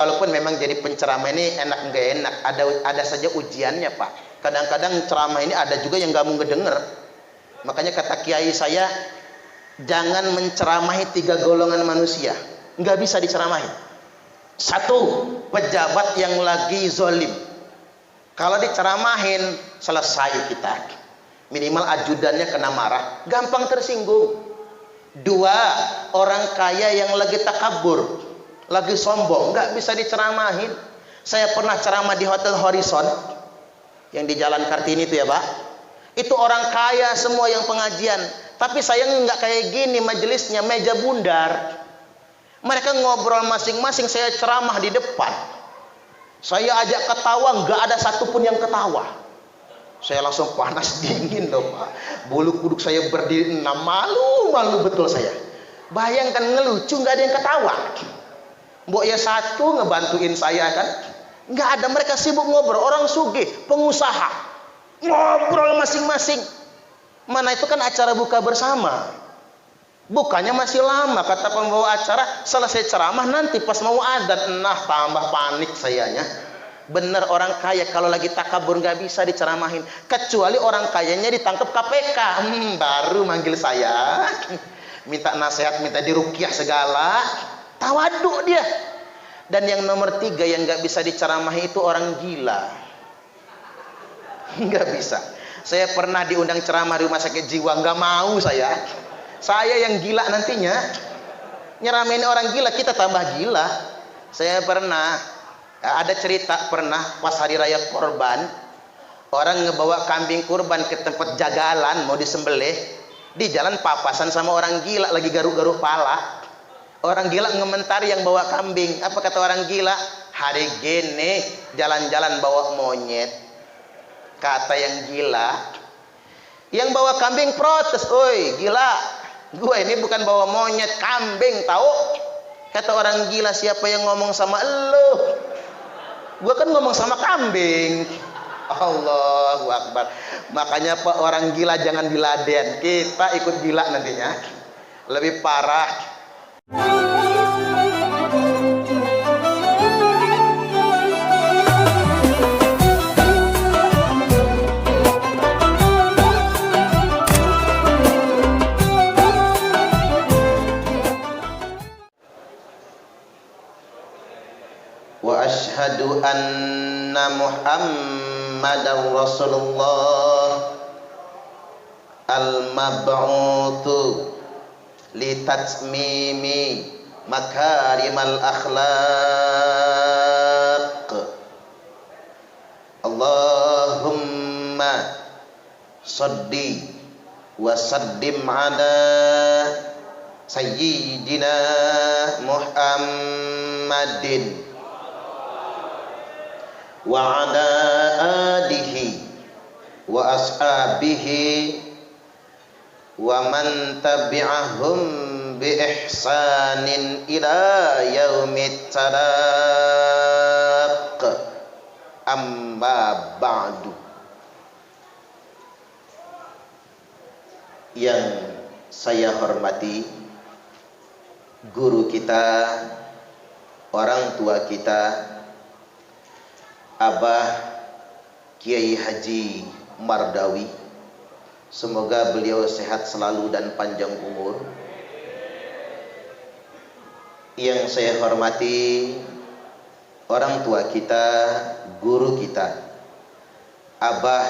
Walaupun memang jadi penceramah ini enak nggak enak, ada saja ujiannya Pak. Kadang-kadang ceramah ini ada juga yang nggak mau ngedenger. Makanya kata kiai saya, jangan menceramahi 3 golongan manusia, nggak bisa diceramahi. 1, pejabat yang lagi zolim, kalau diceramahin selesai kita, minimal ajudannya kena marah, gampang tersinggung. 2, orang kaya yang lagi takabur, lagi sombong, nggak bisa diceramahin. Saya pernah ceramah di Hotel Horizon yang di Jalan Kartini itu ya Pak. Itu orang kaya semua yang pengajian, tapi saya nggak kayak gini majelisnya, meja bundar. Mereka ngobrol masing-masing, saya ceramah di depan. Saya ajak ketawa, nggak ada satupun yang ketawa. Saya langsung panas dingin loh Pak. Bulu kuduk saya berdiri, malu betul saya. Bayangkan ngelucu, nggak ada yang ketawa. Mbok ya satu ngebantuin saya kan, nggak ada, mereka sibuk ngobrol. Orang sugih, pengusaha, ngobrol masing-masing. Mana itu kan acara buka bersama, bukanya masih lama. Kata pembawa acara, selesai ceramah nanti pas mau adan. Nah tambah panik sayanya. Bener, orang kaya kalau lagi takabur nggak bisa diceramahin, kecuali orang kayanya ditangkap KPK, baru manggil saya, minta nasihat, minta dirukyah segala. Tawaduk dia. Dan yang nomor 3 yang nggak bisa diceramahi itu orang gila. Nggak bisa. Saya pernah diundang ceramah di rumah sakit jiwa, nggak mau saya. Saya yang gila nantinya. Nyeramain orang gila, kita tambah gila. Saya pernah, ada cerita pernah pas hari raya kurban, orang ngebawa kambing kurban ke tempat jagalan mau disembelih, di jalan papasan sama orang gila lagi garuk-garuk pala. Orang gila ngementari yang bawa kambing. Apa kata orang gila? Hari gini jalan-jalan bawa monyet. Kata yang gila, yang bawa kambing protes, oi gila, gue ini bukan bawa monyet, kambing tahu. Kata orang gila, siapa yang ngomong sama elu? Gue kan ngomong sama kambing. Allahu Akbar. Makanya Pak, orang gila jangan diladen, kita ikut gila nantinya, lebih parah. Wa asyhadu anna Muhammadar Rasulullah al-mab'utsu li tatsmimi makarimal akhlaq. Allahumma shalli wa sallim ala sayyidina Muhammadin wa ala alihi wa ashabihi wa man tabi'ahum bi ihsanin ila yaumit talaq. Amma ba'du. Yang saya hormati guru kita, orang tua kita, Abah Kiai Haji Mardawi, semoga beliau sehat selalu dan panjang umur. Yang saya hormati orang tua kita, guru kita, Abah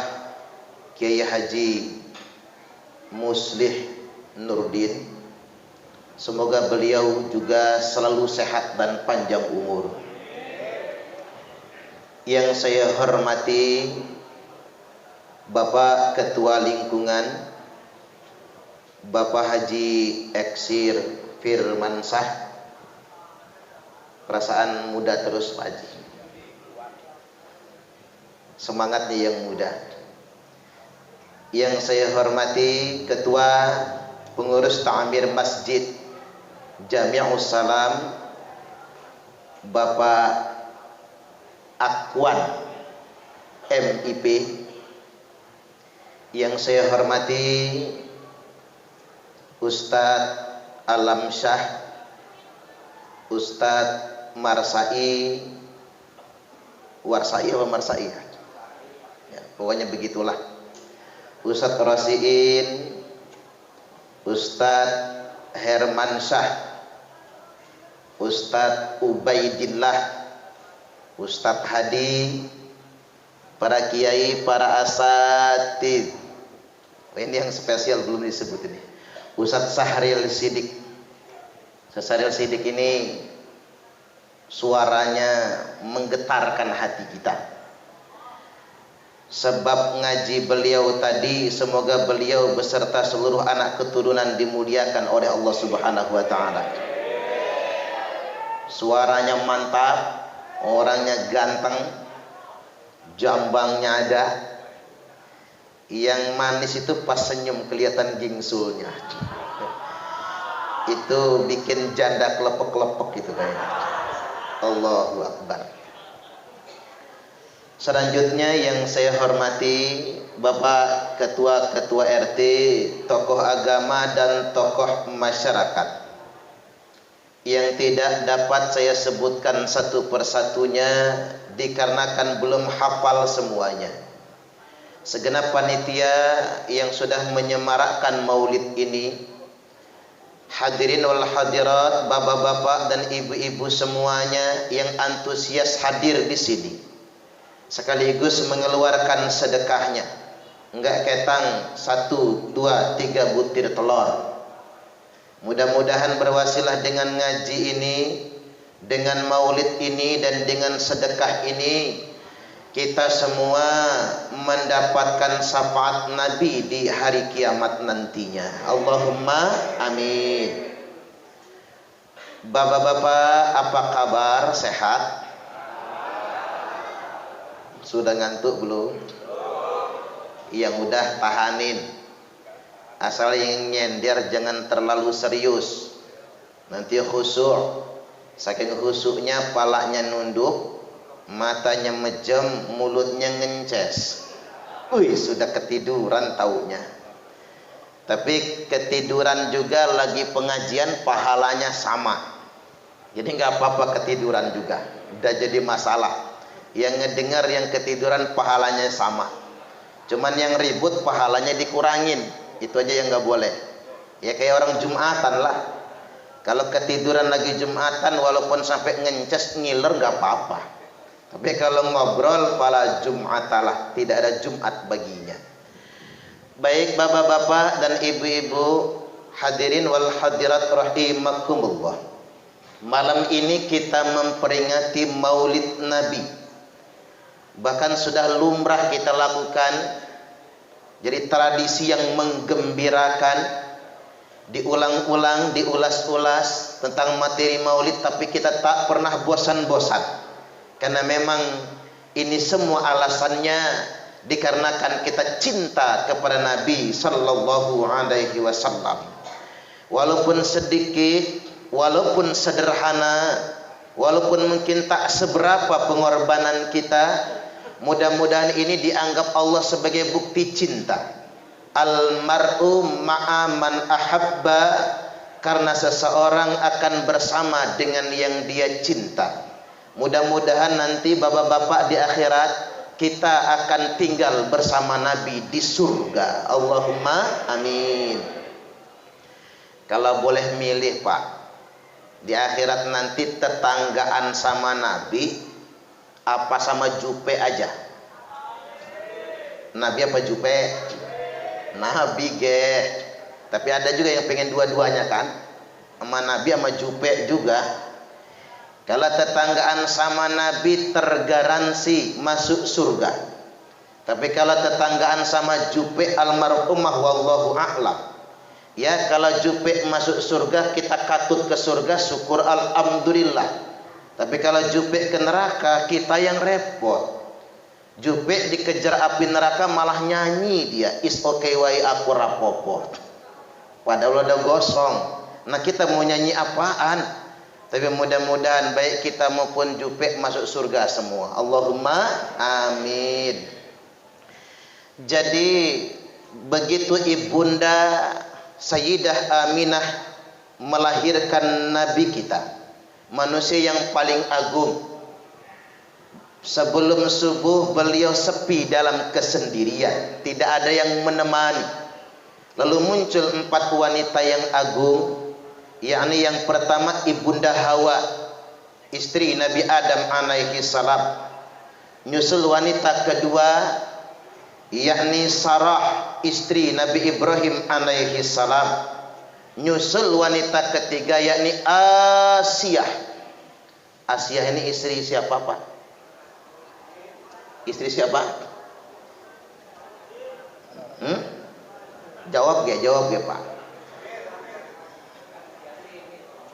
Kiai Haji Muslih Nurdin, semoga beliau juga selalu sehat dan panjang umur. Yang saya hormati Bapak Ketua Lingkungan, Bapak Haji Eksir Firmansah. Perasaan muda terus Pak Haji, semangatnya yang muda. Yang saya hormati Ketua Pengurus Ta'mir Masjid Jami'us Salam, Bapak Akwan MIP. Yang saya hormati Ustadz Alam Syah, Ustadz Marsai, Warsai apa Marsai ya? Ya, pokoknya begitulah. Ustadz Rasiin, Ustadz Hermansyah, Ustadz Ubaidillah, Ustadz Hadi, para kiai, para asatid. Ini yang spesial belum disebut ini. Ustadz Sahril Sidik. Sahril Sidik ini suaranya menggetarkan hati kita. Sebab ngaji beliau tadi, semoga beliau beserta seluruh anak keturunan dimuliakan oleh Allah Subhanahu wa taala. Suaranya mantap, orangnya ganteng, jambangnya ada. Yang manis itu pas senyum kelihatan gingsulnya. Itu bikin janda kelepek-kelepek gitu kayaknya. Allahu Akbar. Selanjutnya yang saya hormati Bapak Ketua-Ketua RT, tokoh agama dan tokoh masyarakat, yang tidak dapat saya sebutkan satu persatunya dikarenakan belum hafal semuanya. Segenap panitia yang sudah menyemarakkan maulid ini, hadirin wal hadirat, bapak-bapak dan ibu-ibu semuanya yang antusias hadir di sini, sekaligus mengeluarkan sedekahnya. Enggak ketang 1, 2, 3 butir telur. Mudah-mudahan berwasilah dengan ngaji ini, dengan maulid ini, dan dengan sedekah ini, kita semua mendapatkan syafaat Nabi di hari kiamat nantinya. Allahumma amin. Bapak-bapak, apa kabar? Sehat? Sudah ngantuk belum? Yang udah tahanin. Asal yang nyender jangan terlalu serius. Nanti khusyuk. Saking khusyuknya palanya nunduk, matanya mejem, mulutnya ngences. Wih, sudah ketiduran taunya. Tapi ketiduran juga lagi pengajian, pahalanya sama. Jadi nggak apa-apa ketiduran juga. Udah jadi masalah. Yang ngedengar yang ketiduran pahalanya sama. Cuman yang ribut pahalanya dikurangin. Itu aja yang nggak boleh. Ya kayak orang Jumatan lah. Kalau ketiduran lagi Jumatan, walaupun sampai ngences ngiler nggak apa-apa. Tapi kalau ngobrol pala Jum'atalah, tidak ada Jumat baginya. Baik bapak-bapak dan ibu-ibu, hadirin wal hadirat rahimakumullah. Malam ini kita memperingati Maulid Nabi. Bahkan sudah lumrah kita lakukan. Jadi tradisi yang menggembirakan, diulang-ulang, diulas-ulas tentang materi Maulid, tapi kita tak pernah bosan-bosan. Karena memang ini semua alasannya dikarenakan kita cinta kepada Nabi sallallahu alaihi wasallam. Walaupun sedikit, walaupun sederhana, walaupun mungkin tak seberapa pengorbanan kita, mudah-mudahan ini dianggap Allah sebagai bukti cinta. Al-mar'u ma'a man ahabba, karena seseorang akan bersama dengan yang dia cinta. Mudah-mudahan nanti bapak-bapak di akhirat kita akan tinggal bersama Nabi di surga. Allahumma amin. Kalau boleh milih Pak, di akhirat nanti tetanggaan sama Nabi apa sama Jupe aja? Nabi apa Jupe? Nabi ge. Tapi ada juga yang pengen dua-duanya kan? Sama Nabi sama Jupe juga. Kalau tetanggaan sama Nabi tergaransi masuk surga. Tapi kalau tetanggaan sama Jupe almarhumah wallahu a'lam. Ya, kalau Jupe masuk surga kita katut ke surga, syukur alhamdulillah. Tapi kalau Jupe ke neraka kita yang repot. Jupe dikejar api neraka malah nyanyi dia, is okay wai aku rapopo. Padahal udah gosong. Nah kita mau nyanyi apaan? Tapi mudah-mudahan baik kita maupun Jupe masuk surga semua. Allahumma amin. Jadi begitu ibunda Sayyidah Aminah melahirkan Nabi kita, manusia yang paling agung. Sebelum subuh beliau sepi dalam kesendirian, tidak ada yang menemani. Lalu muncul 4 wanita yang agung, yakni yang pertama Ibunda Hawa, istri Nabi Adam alaihi salam. Nyusul wanita kedua yakni Sarah, istri Nabi Ibrahim alaihi salam. Nyusul wanita ketiga yakni Asiyah. Asiyah ini istri siapa, Pak? Istri siapa? Jawab ya Pak.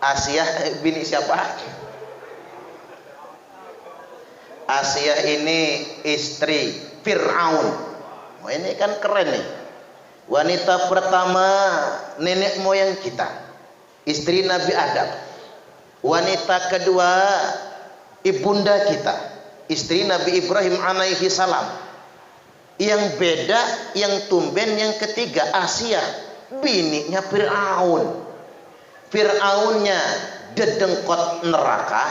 Asiyah bini siapa? Asiyah ini istri Fir'aun. Oh, ini kan keren nih. Wanita pertama nenek moyang kita, istri Nabi Adam. Wanita kedua ibunda kita, istri Nabi Ibrahim alaihi salam. Yang beda, yang tumben yang ketiga Asiyah, bininya Fir'aun. Fir'aunnya dedengkot neraka,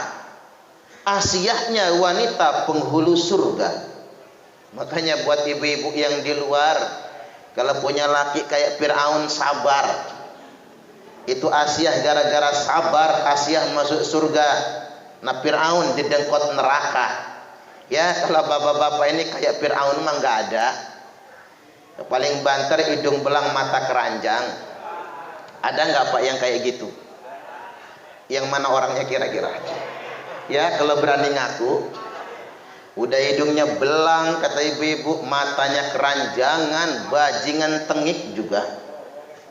Asiyahnya wanita penghulu surga. Makanya buat ibu-ibu yang di luar, kalau punya laki kayak Fir'aun sabar. Itu Asiyah gara-gara sabar, Asiyah masuk surga. Nah Fir'aun dedengkot neraka. Ya kalau bapak-bapak ini kayak Fir'aun mah nggak ada. Paling banter hidung belang mata keranjang. Ada nggak Pak yang kayak gitu? Yang mana orangnya kira-kira? Ya kalau berani ngaku, udah hidungnya belang kata ibu-ibu, matanya keranjangan, bajingan tengik juga.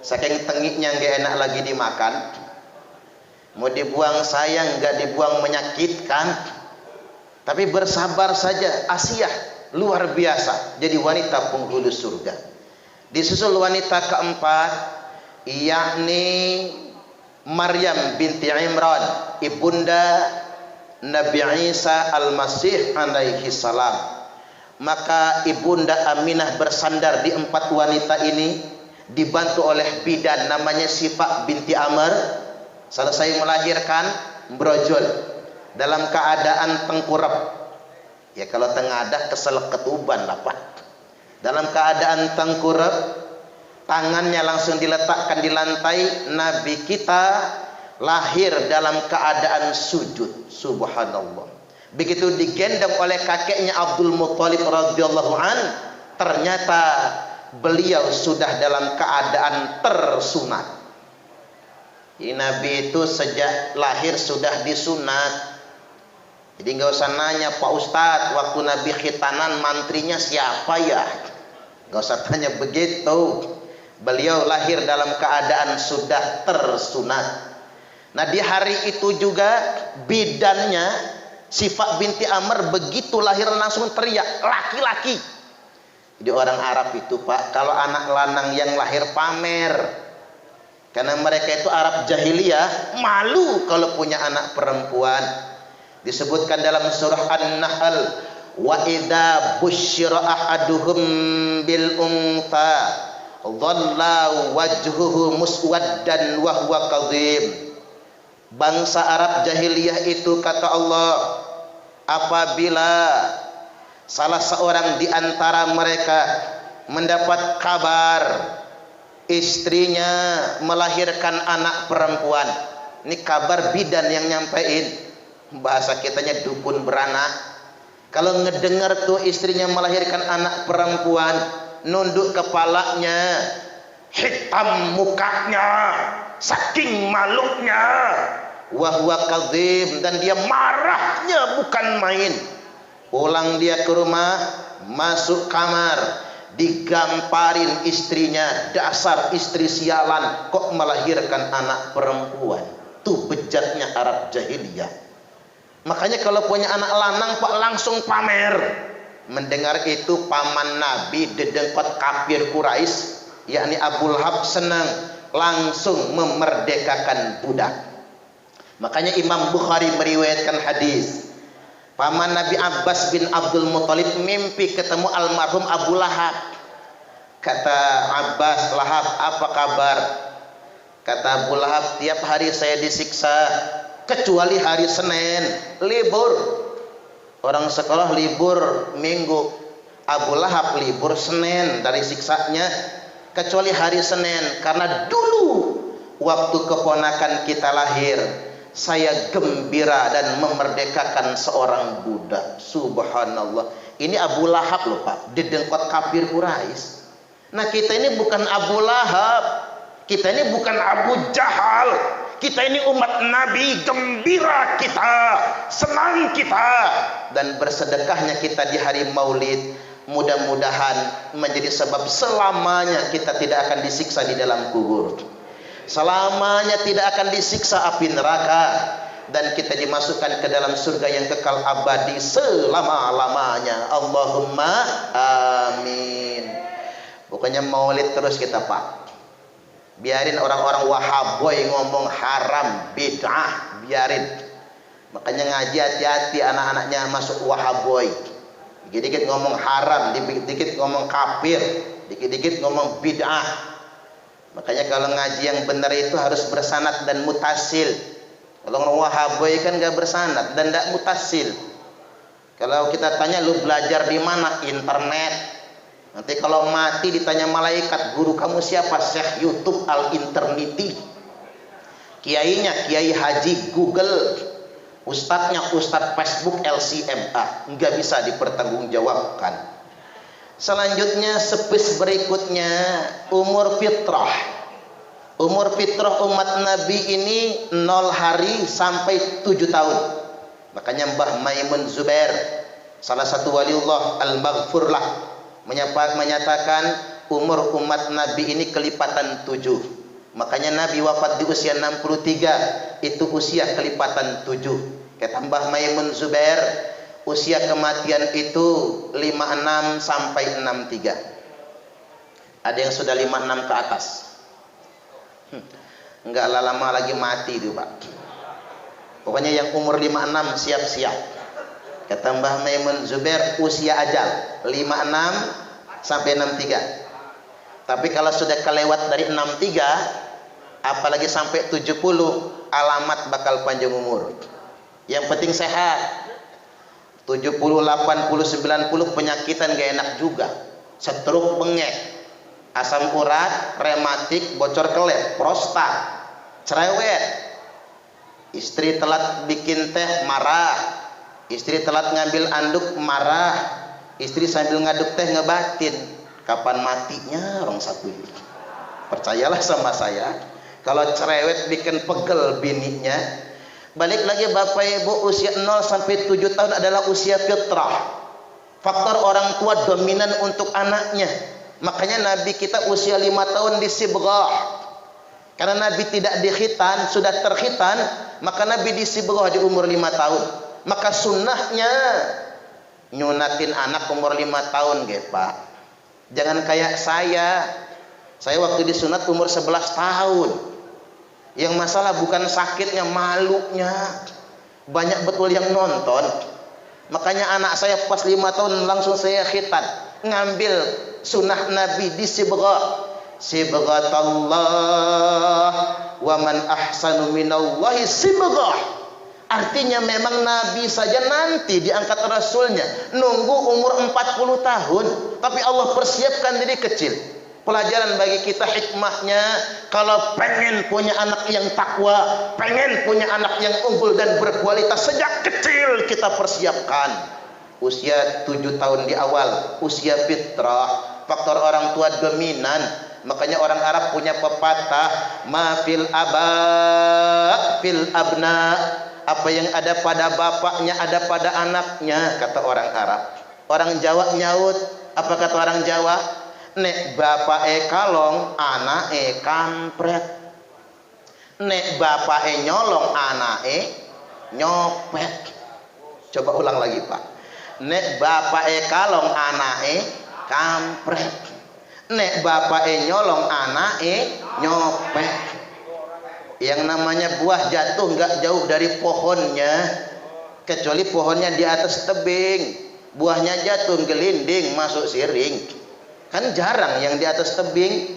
Saking tengiknya nggak enak lagi dimakan. Mau dibuang sayang, nggak dibuang menyakitkan. Tapi bersabar saja. Asiyah luar biasa, jadi wanita penghulu surga. Disusul wanita keempat, yakni Maryam binti Imran, ibunda Nabi Isa al-Masih alaihi salam. Maka ibunda Aminah bersandar di 4 wanita ini, dibantu oleh bidan namanya Sifah binti Amr. Selesai melahirkan, brojol dalam keadaan tengkurap. Ya kalau tengadah kesel ketuban lah Pak. Dalam keadaan tengkurap, tangannya langsung diletakkan di lantai. Nabi kita lahir dalam keadaan sujud. Subhanallah. Begitu digendong oleh kakeknya Abdul Muthalib radhiyallahu an, ternyata beliau sudah dalam keadaan tersunat. Nabi itu sejak lahir sudah disunat. Jadi nggak usah nanya Pak Ustadz, waktu Nabi khitanan mantrinya siapa ya? Nggak usah tanya begitu. Beliau lahir dalam keadaan sudah tersunat. Nah di hari itu juga bidannya Sifah binti Amr begitu lahir langsung teriak laki-laki. Jadi orang Arab itu Pak, kalau anak lanang yang lahir pamer. Karena mereka itu Arab jahiliyah, malu kalau punya anak perempuan. Disebutkan dalam surah An-Nahl, wa idza busyira ahaduhum bil untha dhalla wajhuhu muswaddan wa huwa kadhib. Bangsa Arab jahiliyah itu kata Allah, apabila salah seorang di antara mereka mendapat kabar istrinya melahirkan anak perempuan, ini kabar bidan yang nyampein, bahasa kitanya dukun beranak. Kalau ngedengar tuh istrinya melahirkan anak perempuan, nunduk kepalanya, hitam mukanya, saking malunya, wahwa kadzib, dan dia marahnya bukan main. Pulang dia ke rumah, masuk kamar, digamparin istrinya, dasar istri sialan, kok melahirkan anak perempuan. Tuh bejatnya Arab jahiliyah. Makanya kalau punya anak lanang Pak langsung pamer. Mendengar itu paman Nabi dedengkot kafir Quraisy, yakni Abu Lahab, senang, langsung memerdekakan budak. Makanya Imam Bukhari meriwayatkan hadis, paman Nabi Abbas bin Abdul Muthalib mimpi ketemu almarhum Abu Lahab. Kata Abbas, Lahab apa kabar? Kata Abu Lahab, tiap hari saya disiksa, kecuali hari Senin libur. Orang sekolah libur Minggu, Abu Lahab libur Senin dari siksanya, kecuali hari Senin. Karena dulu waktu keponakan kita lahir, saya gembira dan memerdekakan seorang budak. Subhanallah. Ini Abu Lahab loh Pak, didengkot kafir Quraisy. Nah kita ini bukan Abu Lahab, kita ini bukan Abu Jahal, kita ini umat Nabi. Gembira kita, senang kita, dan bersedekahnya kita di hari Maulid mudah-mudahan menjadi sebab selamanya kita tidak akan disiksa di dalam kubur, selamanya tidak akan disiksa api neraka, dan kita dimasukkan ke dalam surga yang kekal abadi selama-lamanya. Allahumma amin. Pokoknya Maulid terus kita Pak. Biarin orang-orang Wahaboy ngomong haram, bid'ah, biarin. Makanya ngaji hati-hati anak-anaknya masuk Wahaboy. Dikit-dikit ngomong haram, dikit-dikit ngomong kafir, dikit-dikit ngomong bid'ah. Makanya kalau ngaji yang benar itu harus bersanad dan mutasil. Kalau orang Wahaboy kan gak bersanad dan gak mutasil. Kalau kita tanya lu belajar di mana? Internet. Nanti kalau mati ditanya malaikat, guru kamu siapa? Syekh YouTube Al-Interneti. Kiainya Kiai Haji Google. Ustadznya Ustadz Facebook LCMA. Nggak bisa dipertanggungjawabkan. Selanjutnya spes berikutnya umur fitrah. Umur fitrah umat Nabi ini 0 hari sampai 7 tahun. Makanya Mbah Maimun Zubair, salah satu waliullah al-maghfur lah, menyatakan umur umat Nabi ini kelipatan 7. Makanya Nabi wafat di usia 63, itu usia kelipatan 7. Kata Mbah Maimun Zubair, usia kematian itu 56 sampai 63. Ada yang sudah 56 ke atas. Enggak lama lagi mati itu Pak. Pokoknya yang umur 56 siap-siap. Kata Mbah Maimun Zubair, usia ajal 56 sampai 63. Tapi kalau sudah kelewat dari 63, apalagi sampai 70, alamat bakal panjang umur. Yang penting sehat. 70, 80, 90 penyakitan gak enak juga. Stroke, bengek, asam urat, rematik, bocor kelet, prostat, cerewet. Istri telat bikin teh marah, istri telat ngambil anduk marah, istri sambil ngaduk teh ngebatin. Kapan matinya orang satu ini? Percayalah sama saya, kalau cerewet bikin pegel bininya. Balik lagi Bapak Ibu, usia 0 sampai 7 tahun adalah usia fitrah. Faktor orang tua dominan untuk anaknya. Makanya Nabi kita usia 5 tahun disibghah. Karena Nabi tidak dikhitan, sudah terkhitan, maka Nabi disibghah di umur 5 tahun. Maka sunnahnya nyunatin anak umur 5 tahun nggih Pak. Jangan kayak saya. Saya waktu disunat umur 11 tahun. Yang masalah bukan sakitnya, malunya. Banyak betul yang nonton. Makanya anak saya pas 5 tahun langsung saya khitan, ngambil sunnah Nabi disibghah. Sibghatallah wa man ahsanu minallahi sibghah. Artinya memang Nabi saja nanti diangkat Rasulnya nunggu umur 40 tahun, tapi Allah persiapkan diri kecil. Pelajaran bagi kita hikmahnya, kalau pengen punya anak yang takwa, pengen punya anak yang unggul dan berkualitas, sejak kecil kita persiapkan. Usia 7 tahun di awal, usia fitrah. Faktor orang tua dominan. Makanya orang Arab punya pepatah, ma fil aba fil abna. Apa yang ada pada bapaknya ada pada anaknya, kata orang Arab. Orang Jawa nyaut, apa kata orang Jawa? Nek bapake kalong, anake kampret. Nek bapake nyolong, anake nyopet. Coba ulang lagi Pak. Nek bapake kalong, anake kampret. Nek bapake nyolong, anake nyopet. Yang namanya buah jatuh nggak jauh dari pohonnya, kecuali pohonnya di atas tebing. Buahnya jatuh gelinding masuk siring. Kan jarang yang di atas tebing.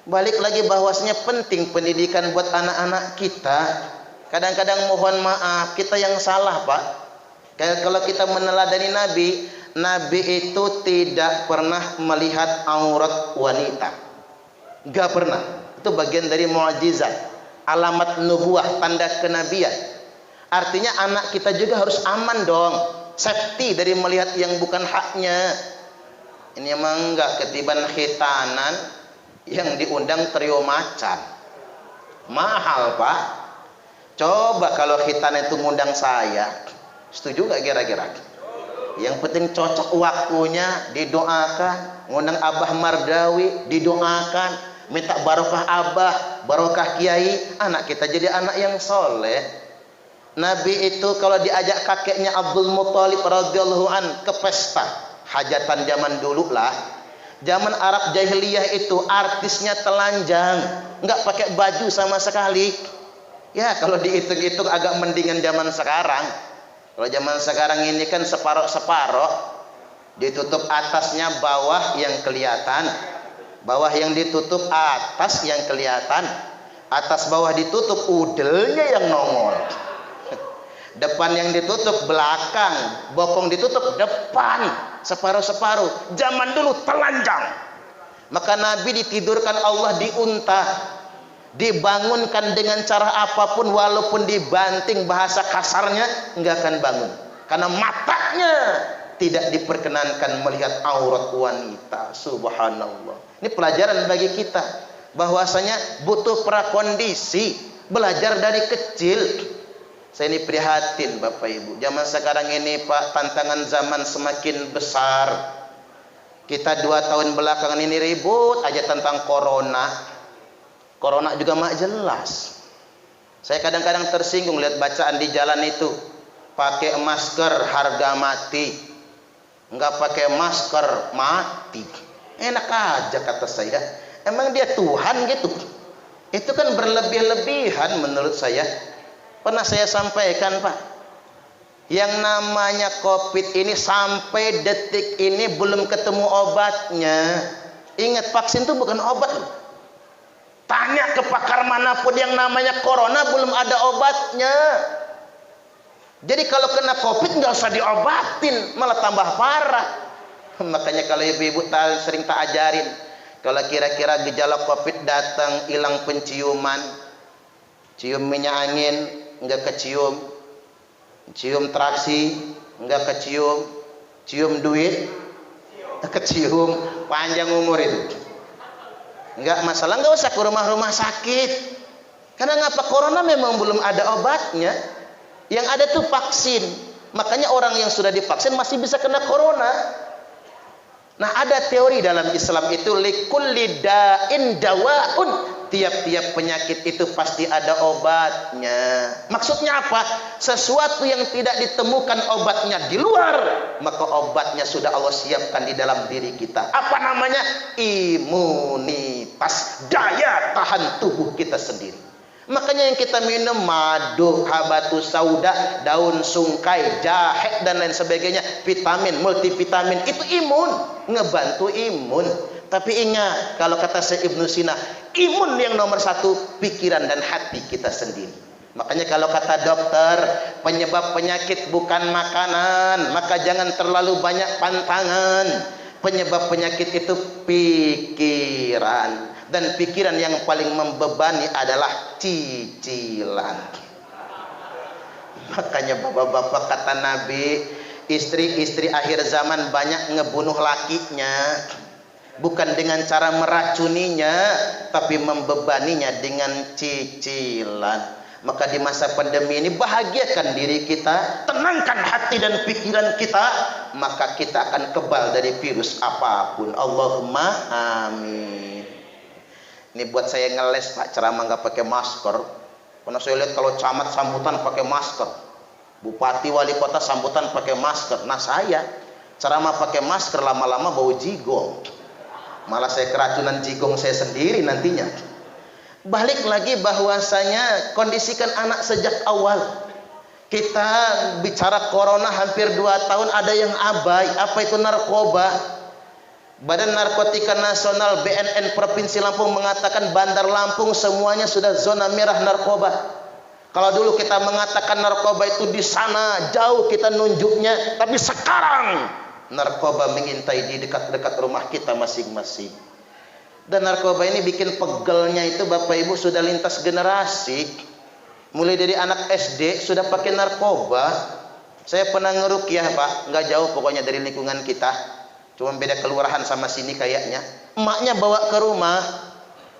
Balik lagi bahwasanya penting pendidikan buat anak-anak kita. Kadang-kadang mohon maaf, kita yang salah, Pak. Kalau kita meneladani Nabi, Nabi itu tidak pernah melihat aurat wanita. Gak pernah. Itu bagian dari mukjizat, alamat nubuah, tanda kenabian. Artinya anak kita juga harus aman dong, safety dari melihat yang bukan haknya. Ini emang enggak, ketiban khitanan yang diundang trio macan. Mahal, Pak. Coba kalau khitan itu ngundang saya, setuju gak kira-kira? Yang penting cocok waktunya, didoakan. Ngundang Abah Mardawi, didoakan. Minta barokah Abah, barokah Kiai, anak kita jadi anak yang soleh. Nabi itu kalau diajak kakeknya Abdul Muthalib radhiyallahu an ke pesta hajatan zaman dulu lah. Zaman Arab jahiliyah itu artisnya telanjang, nggak pakai baju sama sekali. Ya kalau dihitung-hitung agak mendingan zaman sekarang. Kalau zaman sekarang ini kan separoh-separoh, ditutup atasnya, bawah yang kelihatan, bawah yang ditutup, atas yang kelihatan, atas bawah ditutup, udelnya yang nongol. Depan yang ditutup, belakang, bokong ditutup, depan, separuh-separuh. Zaman dulu telanjang. Maka Nabi ditidurkan Allah di unta, dibangunkan dengan cara apapun, walaupun dibanting, bahasa kasarnya enggak akan bangun, karena matanya tidak diperkenankan melihat aurat wanita. Subhanallah. Ini pelajaran bagi kita, bahwasanya butuh prakondisi, belajar dari kecil. Saya ini prihatin Bapak Ibu, zaman sekarang ini Pak, tantangan zaman semakin besar. Kita 2 tahun belakangan ini ribut aja tentang corona. Corona juga mak jelas. Saya kadang-kadang tersinggung lihat bacaan di jalan itu, pakai masker harga mati, enggak pakai masker mati. Enak aja kata saya. Emang dia Tuhan gitu? Itu kan berlebih-lebihan menurut saya. Pernah saya sampaikan Pak, yang namanya COVID ini sampai detik ini belum ketemu obatnya. Ingat, vaksin itu bukan obat. Tanya ke pakar manapun, yang namanya corona belum ada obatnya. Jadi kalau kena COVID nggak usah diobatin, malah tambah parah. Makanya kalau ibu-ibu sering tak ajarin, kalau kira-kira gejala COVID datang, hilang penciuman, cium minyak angin nggak kecium, cium traksi nggak kecium, cium duit kecium, panjang umur itu. Enggak masalah, enggak usah ke rumah-rumah sakit. Karena ngapa? Corona memang belum ada obatnya. Yang ada tuh vaksin. Makanya orang yang sudah divaksin masih bisa kena corona. Nah, ada teori dalam Islam itu likulli da'in dawaun. Tiap-tiap penyakit itu pasti ada obatnya. Maksudnya apa? Sesuatu yang tidak ditemukan obatnya di luar, maka obatnya sudah Allah siapkan di dalam diri kita. Apa namanya? Imunitas, daya tahan tubuh kita sendiri. Makanya yang kita minum madu, habatus sauda, daun sungkai, jahe dan lain sebagainya, vitamin, multivitamin, itu imun, ngebantu imun. Tapi ingat, kalau kata Syekh Ibnu Sina, imun yang nomor 1 pikiran dan hati kita sendiri. Makanya kalau kata dokter, penyebab penyakit bukan makanan, maka jangan terlalu banyak pantangan. Penyebab penyakit itu pikiran, dan pikiran yang paling membebani adalah cicilan. Makanya bapak-bapak kata Nabi, istri-istri akhir zaman banyak ngebunuh lakinya, bukan dengan cara meracuninya, tapi membebaninya dengan cicilan. Maka di masa pandemi ini bahagiakan diri kita, tenangkan hati dan pikiran kita, maka kita akan kebal dari virus apapun. Allahumma amin. Ini buat saya ngeles Pak, ceramah nggak pakai masker. Karena saya lihat kalau camat sambutan pakai masker, bupati wali kota sambutan pakai masker. Nah saya ceramah pakai masker lama-lama bau jigong. Malah saya keracunan jigong saya sendiri nantinya. Balik lagi bahwasanya kondisikan anak sejak awal. Kita bicara corona hampir 2 tahun, ada yang abai. Apa itu narkoba? Badan Narkotika Nasional BNN Provinsi Lampung mengatakan Bandar Lampung semuanya sudah zona merah narkoba. Kalau dulu kita mengatakan narkoba itu di sana jauh kita nunjuknya, tapi sekarang narkoba mengintai di dekat-dekat rumah kita masing-masing. Dan narkoba ini bikin pegelnya itu Bapak Ibu sudah lintas generasi. Mulai dari anak SD sudah pakai narkoba. Saya pernah ngerukyah Pak, nggak jauh pokoknya dari lingkungan kita. Cuma beda kelurahan sama sini kayaknya. Emaknya bawa ke rumah,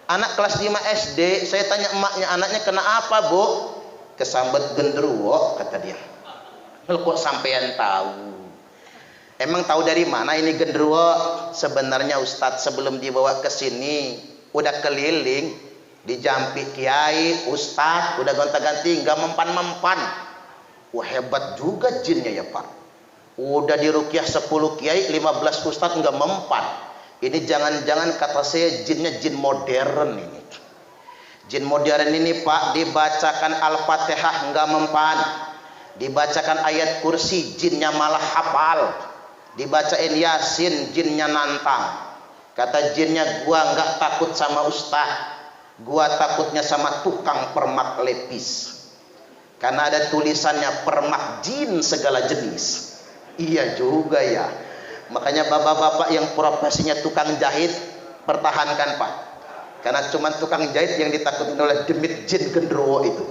anak kelas 5 SD. Saya tanya emaknya, anaknya kena apa Bu? Kesambet genderuwo kata dia. Kok sampean tahu? Emang tahu dari mana ini genderuwo? Sebenarnya Ustadz sebelum dibawa ke sini udah keliling, dijampik kiai, Ustadz, udah gonta-ganti, nggak mempan-mempan. Wah hebat juga jinnya ya Pak. Udah dirukyah 10 kiai, 15 Ustadz nggak mempan. Ini jangan-jangan kata saya jinnya jin modern ini. Jin modern ini Pak dibacakan Al-Fatihah nggak mempan. Dibacakan ayat kursi jinnya malah hafal. Dibacain Yasin jinnya nantang. Kata jinnya, gua nggak takut sama ustaz, gua takutnya sama tukang permak lepis, karena ada tulisannya permak jin segala jenis. Iya juga ya. Makanya bapak-bapak yang profesinya tukang jahit pertahankan Pak, karena cuma tukang jahit yang ditakutin oleh demit jin genderuwo itu.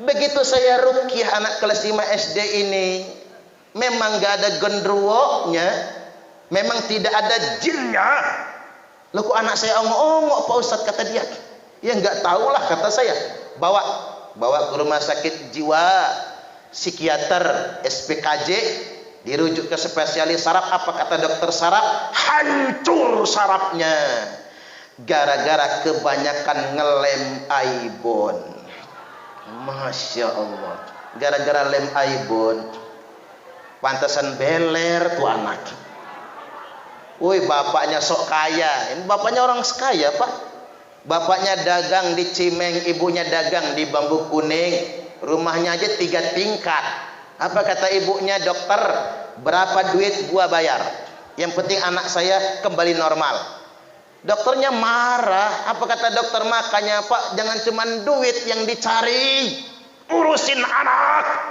Begitu saya rukyah anak kelas 5 SD ini, memang gak ada genderuwonya, memang tidak ada jinnya. Loh kok anak saya ongok-ongok Pak Ustadz kata dia. Ya nggak tahulah kata saya. Bawa ke rumah sakit jiwa, psikiater, SPKJ, dirujuk ke spesialis saraf. Apa kata dokter saraf? Hancur sarafnya gara-gara kebanyakan ngelem aibon. Masya Allah, gara-gara lem aibon. Pantesan beler tuh anak. Woi bapaknya sok kaya. Ini bapaknya orang kaya Pak. Bapaknya dagang di Cimeng, ibunya dagang di Bambu Kuning. Rumahnya aja 3 tingkat. Apa kata ibunya? Dokter, berapa duit gua bayar? Yang penting anak saya kembali normal. Dokternya marah. Apa kata dokter? Makanya Pak, jangan cuma duit yang dicari, urusin anak.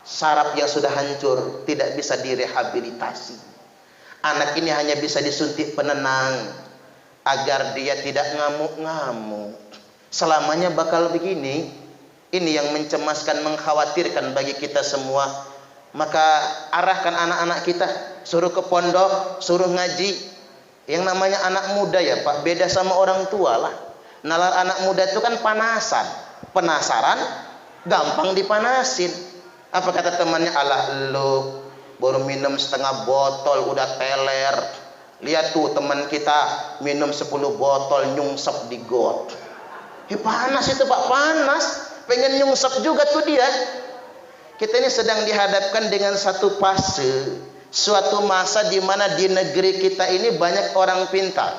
Saraf yang sudah hancur tidak bisa direhabilitasi. Anak ini hanya bisa disuntik penenang agar dia tidak ngamuk-ngamuk. Selamanya bakal begini. Ini yang mencemaskan, mengkhawatirkan bagi kita semua. Maka arahkan anak-anak kita, suruh ke pondok, suruh ngaji. Yang namanya anak muda ya Pak, beda sama orang tua lah. Nalar anak muda itu kan panasan. Penasaran, gampang dipanasin. Apa kata temannya? Alah lu baru minum setengah botol udah teler. Lihat tuh teman kita minum 10 botol nyungsep di got. Panas itu Pak, panas. Pengen nyungsep juga tuh dia. Kita ini sedang dihadapkan dengan satu fase, suatu masa di mana di negeri kita ini banyak orang pintar.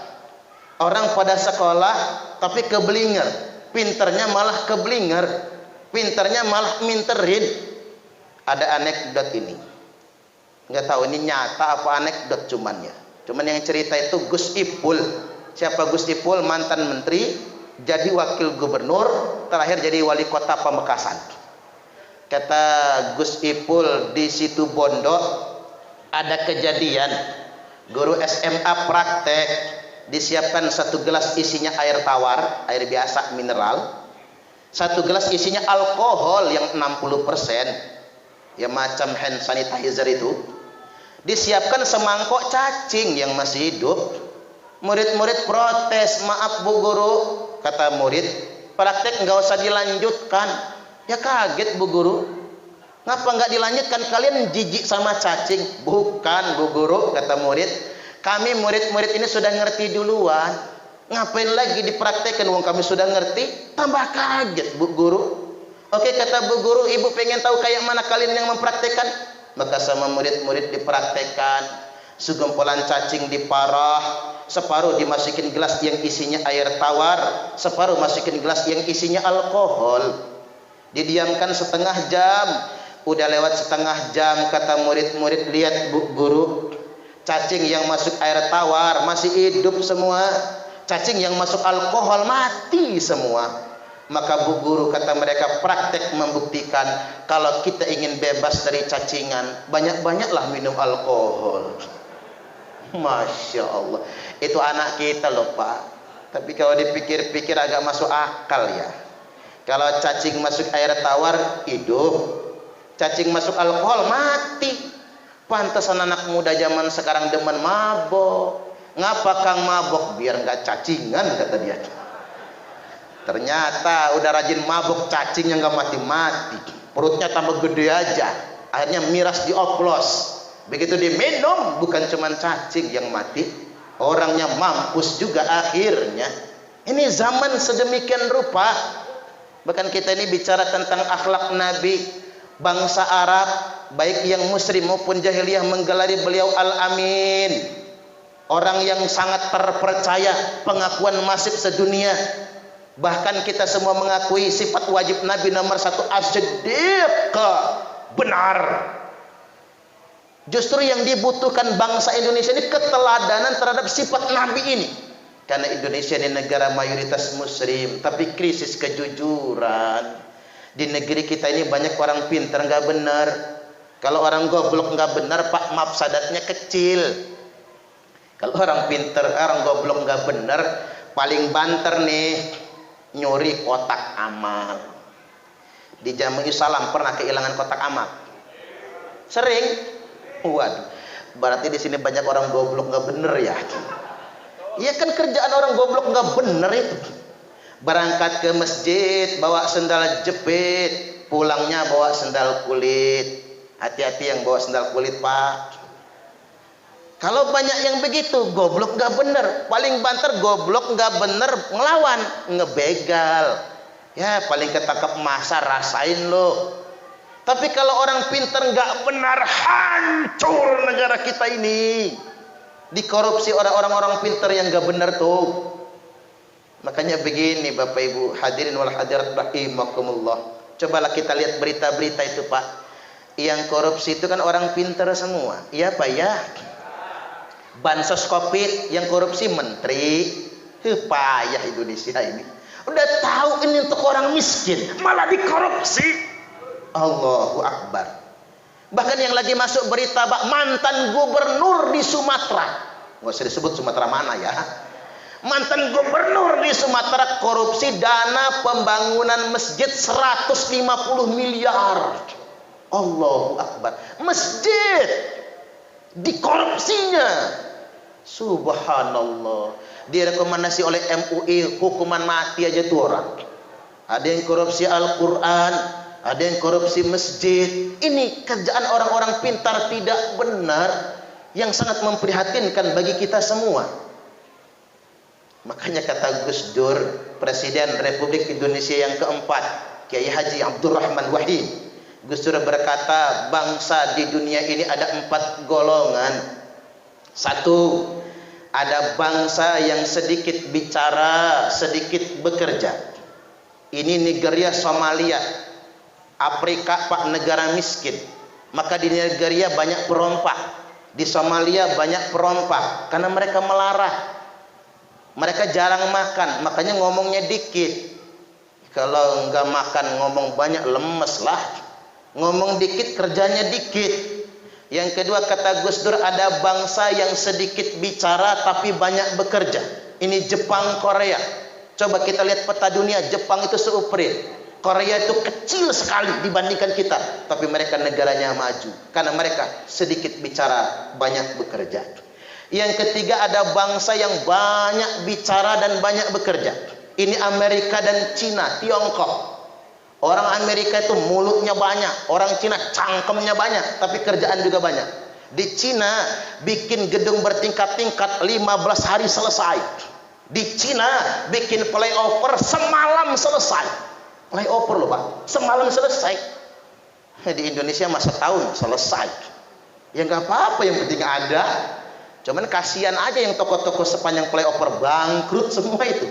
Orang pada sekolah tapi keblinger. Pinternya malah keblinger. Pinternya malah minterin. Ada anekdot ini, nggak tahu ini nyata apa anekdot cuman yang cerita itu Gus Ipul. Siapa Gus Ipul? Mantan menteri, jadi wakil gubernur, terakhir jadi wali kota Pamekasan. Kata Gus Ipul, di situ Bondo ada kejadian guru SMA praktek, disiapkan 1 gelas isinya air tawar, air biasa mineral, 1 gelas isinya alkohol yang 60%. Ya macam hand sanitizer itu. Disiapkan semangkok cacing yang masih hidup. Murid-murid protes, maaf Bu Guru, kata murid, praktek nggak usah dilanjutkan. Ya kaget Bu Guru, ngapa nggak dilanjutkan, kalian jijik sama cacing? Bukan Bu Guru, kata murid, kami murid-murid ini sudah ngerti duluan, ngapain lagi dipraktekkan, wong kami sudah ngerti. Tambah kaget Bu Guru. Oke kata Bu Guru, ibu pengen tahu kayak mana kalian yang mempraktekkan? Maka sama murid-murid dipraktekkan. Segumpulan cacing diparah, separuh dimasukin gelas yang isinya air tawar, separuh masukin gelas yang isinya alkohol. Didiamkan setengah jam. Udah lewat setengah jam, kata murid-murid, lihat Bu Guru, cacing yang masuk air tawar masih hidup semua, cacing yang masuk alkohol mati semua. Maka Bu Guru kata mereka, praktek membuktikan kalau kita ingin bebas dari cacingan, banyak-banyaklah minum alkohol. Masya Allah. Itu anak kita loh Pak. Tapi kalau dipikir-pikir agak masuk akal ya. Kalau cacing masuk air tawar hidup, cacing masuk alkohol mati. Pantesan anak muda zaman sekarang demen mabok. Ngapa Kang mabok? Biar nggak cacingan kata dia. Ternyata udah rajin mabok, cacingnya nggak mati-mati, perutnya tambah gede aja, akhirnya miras dioplos. Begitu diminum, bukan cuma cacing yang mati, orangnya mampus juga akhirnya. Ini zaman sedemikian rupa. Bahkan kita ini bicara tentang akhlak Nabi. Bangsa Arab, baik yang muslim maupun jahiliyah, menggelari beliau Al-Amin, orang yang sangat terpercaya, pengakuan masif sedunia. Bahkan kita semua mengakui sifat wajib Nabi nomor 1 as-siddiq, benar. Justru yang dibutuhkan bangsa Indonesia ini keteladanan terhadap sifat Nabi ini. Karena Indonesia ini negara mayoritas muslim, tapi krisis kejujuran. Di negeri kita ini banyak orang pintar nggak benar. Kalau orang goblok nggak benar, Pak, mafsadatnya kecil. Kalau orang pintar, orang goblok nggak benar, paling banter nih nyuri kotak amal. Di Jami Salam pernah kehilangan kotak amal? Sering? Waduh, berarti di sini banyak orang goblok nggak bener ya. Iya kan kerjaan orang goblok nggak bener itu. Berangkat ke masjid bawa sendal jepit, pulangnya bawa sendal kulit. Hati-hati yang bawa sendal kulit Pak. Kalau banyak yang begitu, goblok nggak bener. Paling banter goblok nggak bener ngelawan, ngebegal. Ya paling ketangkep masa, rasain lo. Tapi kalau orang pinter nggak benar, hancur negara kita ini. Dikorupsi orang-orang pinter yang nggak benar tuh. Makanya begini Bapak Ibu hadirin wal hadirat rahimakumullah. Cobalah kita lihat berita-berita itu Pak. Yang korupsi itu kan orang pinter semua. Iya Pak ya. Bansos Covid yang korupsi menteri. Payah Indonesia ini. Udah tahu ini untuk orang miskin, malah dikorupsi. Allahu Akbar. Bahkan yang lagi masuk berita Pak, mantan gubernur di Sumatera. Nggak usah disebut Sumatera mana ya. Mantan gubernur di Sumatera korupsi dana pembangunan masjid 150 miliar. Allahu Akbar. Masjid dikorupsinya. Subhanallah. Direkomendasi oleh MUI hukuman mati aja tuh orang. Ada yang korupsi Al-Quran, ada yang korupsi masjid. Ini kerjaan orang-orang pintar tidak benar yang sangat memprihatinkan bagi kita semua. Makanya kata Gus Dur, Presiden Republik Indonesia yang keempat, Kiai Haji Abdurrahman Wahid, Gus Dur berkata, bangsa di dunia ini ada 4 golongan. 1, ada bangsa yang sedikit bicara, sedikit bekerja. Ini Nigeria, Somalia, Afrika Pak, negara miskin. Maka di Nigeria banyak perompak, di Somalia banyak perompak karena mereka melarang. Mereka jarang makan, makanya ngomongnya dikit. Kalau nggak makan ngomong banyak, lemes lah. Ngomong dikit kerjanya dikit. Yang kedua kata Gus Dur, ada bangsa yang sedikit bicara tapi banyak bekerja. Ini Jepang, Korea. Coba kita lihat peta dunia, Jepang itu seuprit, Korea itu kecil sekali dibandingkan kita, tapi mereka negaranya maju karena mereka sedikit bicara banyak bekerja. Yang ketiga ada bangsa yang banyak bicara dan banyak bekerja. Ini Amerika dan Cina, Tiongkok. Orang Amerika itu mulutnya banyak, orang Cina cangkemnya banyak, tapi kerjaan juga banyak. Di Cina bikin gedung bertingkat-tingkat 15 hari selesai. Di Cina bikin flyover semalam selesai. Flyover loh Pak, semalam selesai. Di Indonesia masa tahun selesai. Ya nggak apa-apa, yang penting ada. Cuman kasihan aja yang toko-toko sepanjang flyover bangkrut semua itu.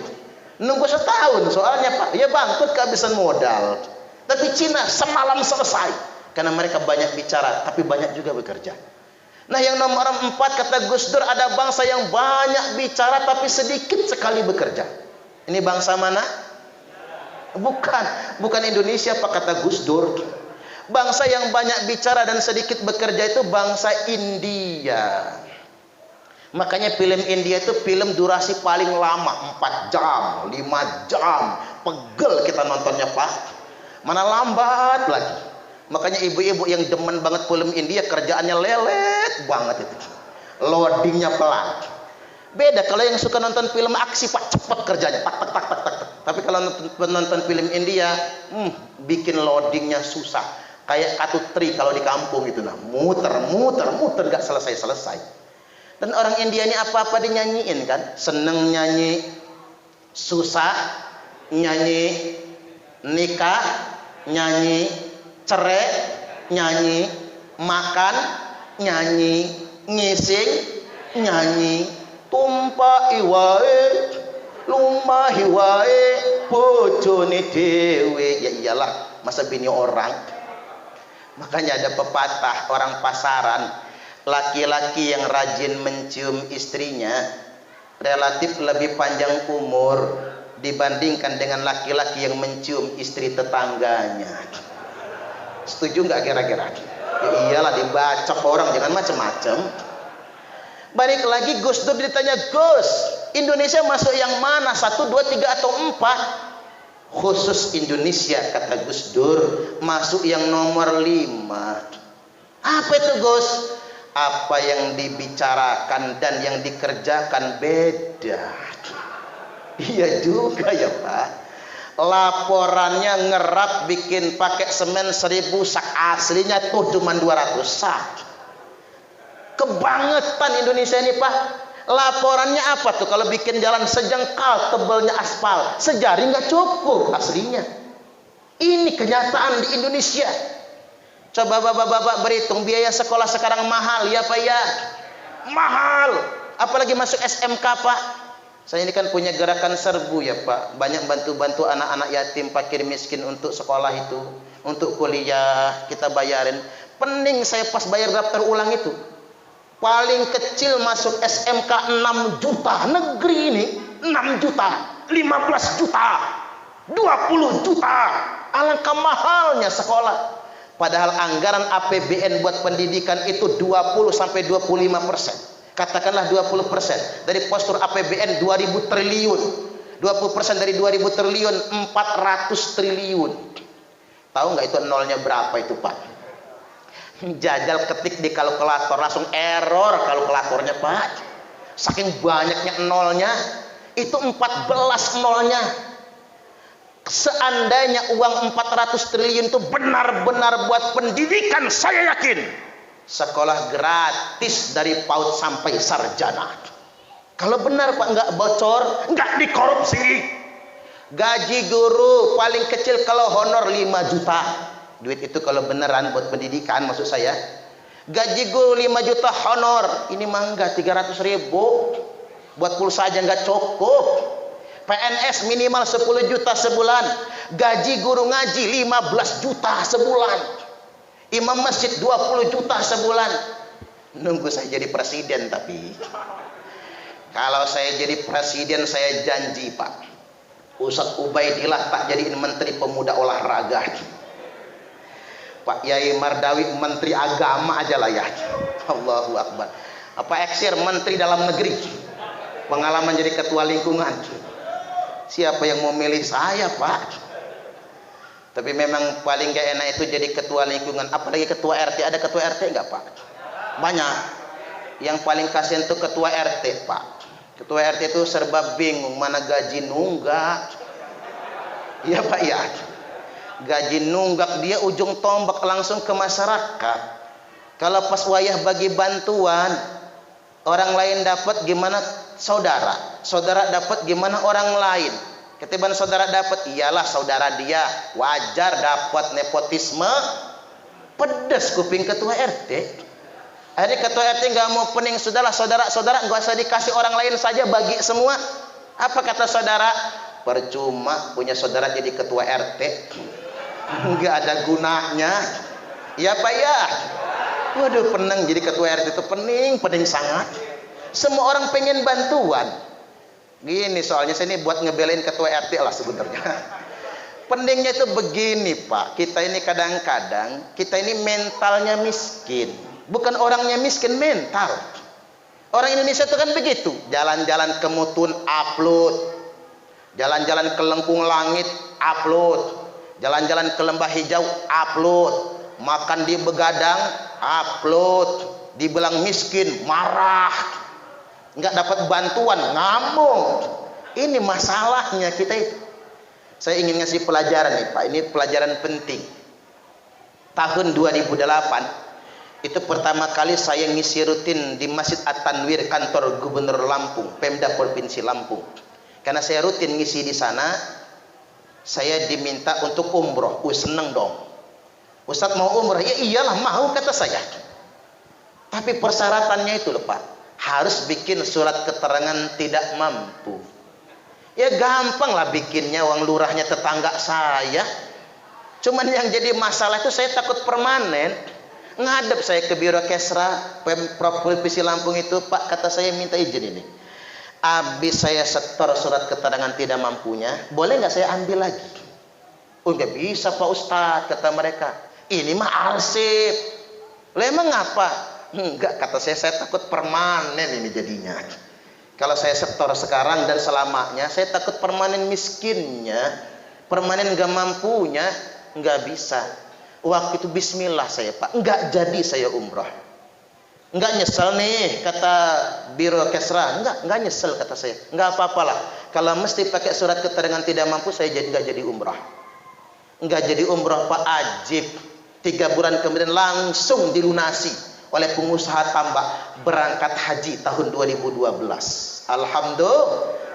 Nunggu setahun soalnya Pak, ya bangkrut kehabisan modal. Tapi Cina semalam selesai karena mereka banyak bicara tapi banyak juga bekerja. Nah yang nomor 4 kata Gus Dur, ada bangsa yang banyak bicara tapi sedikit sekali bekerja. Ini bangsa mana? Bukan Indonesia Pak, kata Gus Dur. Bangsa yang banyak bicara dan sedikit bekerja itu bangsa India. Makanya film India itu film durasi paling lama 4 jam, 5 jam. Pegel kita nontonnya Pak. Mana lambat lagi. Makanya ibu-ibu yang demen banget film India kerjaannya lelet banget itu. Loadingnya pelan. Beda kalau yang suka nonton film aksi Pak, cepet kerjanya, tak tak tak tak tak. Tapi kalau nonton film India, bikin loadingnya susah. Kayak kartu tri kalau di kampung itu, nah muter nggak selesai. Dan orang India ini apa-apa dinyanyiin kan, seneng nyanyi susah, nyanyi nikah, nyanyi cerai, nyanyi makan, nyanyi ngising, nyanyi tumpah iwae lumahi wae bojone dhewe. Ya iyalah, masa bini orang. Makanya ada pepatah orang pasaran, laki-laki yang rajin mencium istrinya relatif lebih panjang umur dibandingkan dengan laki-laki yang mencium istri tetangganya. Setuju nggak kira-kira? Ya iyalah, dibacok orang, jangan macam-macam. Balik lagi Gus Dur ditanya, Gus, Indonesia masuk yang mana? 1, 2, 3 atau 4? Khusus Indonesia, kata Gus Dur, masuk yang nomor 5. Apa itu Gus? Apa yang dibicarakan dan yang dikerjakan beda. Iya juga ya Pak. Laporannya ngerap bikin pakai semen 1000 sak, aslinya tuh cuma 200 sak. Kebangetan Indonesia ini Pak. Laporannya apa tuh? Kalau bikin jalan sejengkal tebalnya aspal, sejari nggak cukup aslinya. Ini kenyataan di Indonesia. Coba bapak-bapak berhitung, biaya sekolah sekarang mahal ya Pak ya? Mahal. Apalagi masuk SMK Pak. Saya ini kan punya gerakan serbu ya Pak. Banyak bantu-bantu anak-anak yatim, fakir miskin untuk sekolah itu, untuk kuliah kita bayarin. Pening saya pas bayar daftar ulang itu. Paling kecil masuk SMK 6 juta. Negeri ini 6 juta, 15 juta, 20 juta. Alangkah mahalnya sekolah. Padahal anggaran APBN buat pendidikan itu 20-25%. Katakanlah 20%. Dari postur APBN 2000 triliun. 20% dari 2000 triliun 400 triliun. Tahu nggak itu nolnya berapa itu Pak? Jajal ketik di kalkulator langsung error kalkulatornya Pak. Saking banyaknya nolnya, itu 14 nolnya. Seandainya uang 400 triliun itu benar-benar buat pendidikan, saya yakin sekolah gratis dari PAUD sampai sarjana. Kalau benar Pak, nggak bocor, nggak dikorupsi. Gaji guru paling kecil kalau honor 5 juta. Duit itu kalau beneran buat pendidikan maksud saya. Gaji guru 5 juta honor, ini mangga 300 ribu. Buat pulsa aja nggak cukup. PNS minimal 10 juta sebulan. Gaji guru ngaji 15 juta sebulan. Imam masjid 20 juta sebulan. Nunggu saya jadi presiden tapi. Kalau saya jadi presiden saya janji Pak, Ustadz Ubaidillah tak jadiin menteri pemuda olahraga. Pak Yai Mardawi menteri agama aja lah ya. Allahu Akbar. Apa eksir menteri dalam negeri, pengalaman jadi ketua lingkungan. Siapa yang mau milih saya Pak? Tapi memang paling gak enak itu jadi ketua lingkungan, apalagi ketua RT. Ada ketua RT enggak Pak? Banyak. Yang paling kasihan itu ketua RT Pak. Ketua RT itu serba bingung, mana gaji nunggak. Iya Pak ya. Gaji nunggak, dia ujung tombak langsung ke masyarakat. Kalau pas wayah bagi bantuan, orang lain dapat gimana saudara dapat gimana orang lain. Ketiban saudara dapat, iyalah saudara dia wajar dapat, nepotisme. Pedes kuping ketua RT. Akhirnya ketua RT nggak mau pening, sudahlah saudara nggak usah dikasih, orang lain saja bagi semua. Apa kata saudara? Percuma punya saudara jadi ketua RT. Nggak ada gunanya. Ya Pak ya. Waduh, peneng jadi ketua RT itu, pening sangat. Semua orang pengen bantuan. Gini soalnya saya ini buat ngebelain ketua RT lah sebenarnya. Pentingnya itu begini Pak, kita ini kadang-kadang kita ini mentalnya miskin, bukan orangnya miskin, mental. Orang Indonesia itu kan begitu, jalan-jalan ke Mutun upload, jalan-jalan ke Lengkung Langit upload, jalan-jalan ke Lembah Hijau upload, makan di Begadang upload, dibilang miskin marah, nggak dapat bantuan ngamuk. Ini masalahnya kita itu. Saya ingin ngasih pelajaran nih Pak, ini pelajaran penting. Tahun 2008 itu pertama kali saya ngisi rutin di Masjid At-Tanwir, kantor Gubernur Lampung, Pemda Provinsi Lampung. Karena saya rutin ngisi di sana, saya diminta untuk umroh. Seneng dong. Ustadz mau umroh? Ya iyalah mau, kata saya. Tapi persyaratannya itu loh Pak, harus bikin surat keterangan tidak mampu. Ya gampang lah bikinnya, uang lurahnya tetangga saya. Cuman yang jadi masalah itu saya takut permanen. Ngadep saya ke Biro Kesra Pemprov Provinsi Lampung itu, Pak, kata saya minta izin ini. Habis saya setor surat keterangan tidak mampunya, boleh nggak saya ambil lagi? Oh nggak bisa Pak Ustadz, kata mereka. Ini mah arsip. Lah emang ngapa? Enggak, kata saya takut permanen ini jadinya. Kalau saya setor sekarang dan selamanya, saya takut permanen miskinnya, permanen gak mampunya, nggak bisa. Waktu itu bismillah saya Pak, nggak jadi saya umroh. Nggak nyesel nih, kata Biro Kesra. Nggak nyesel, kata saya. Nggak apa-apalah. Kalau mesti pakai surat keterangan tidak mampu, saya nggak jadi umroh. Nggak jadi umroh Pak, ajib. 3 bulan kemudian langsung dilunasi oleh pengusaha tambak, berangkat haji tahun 2012.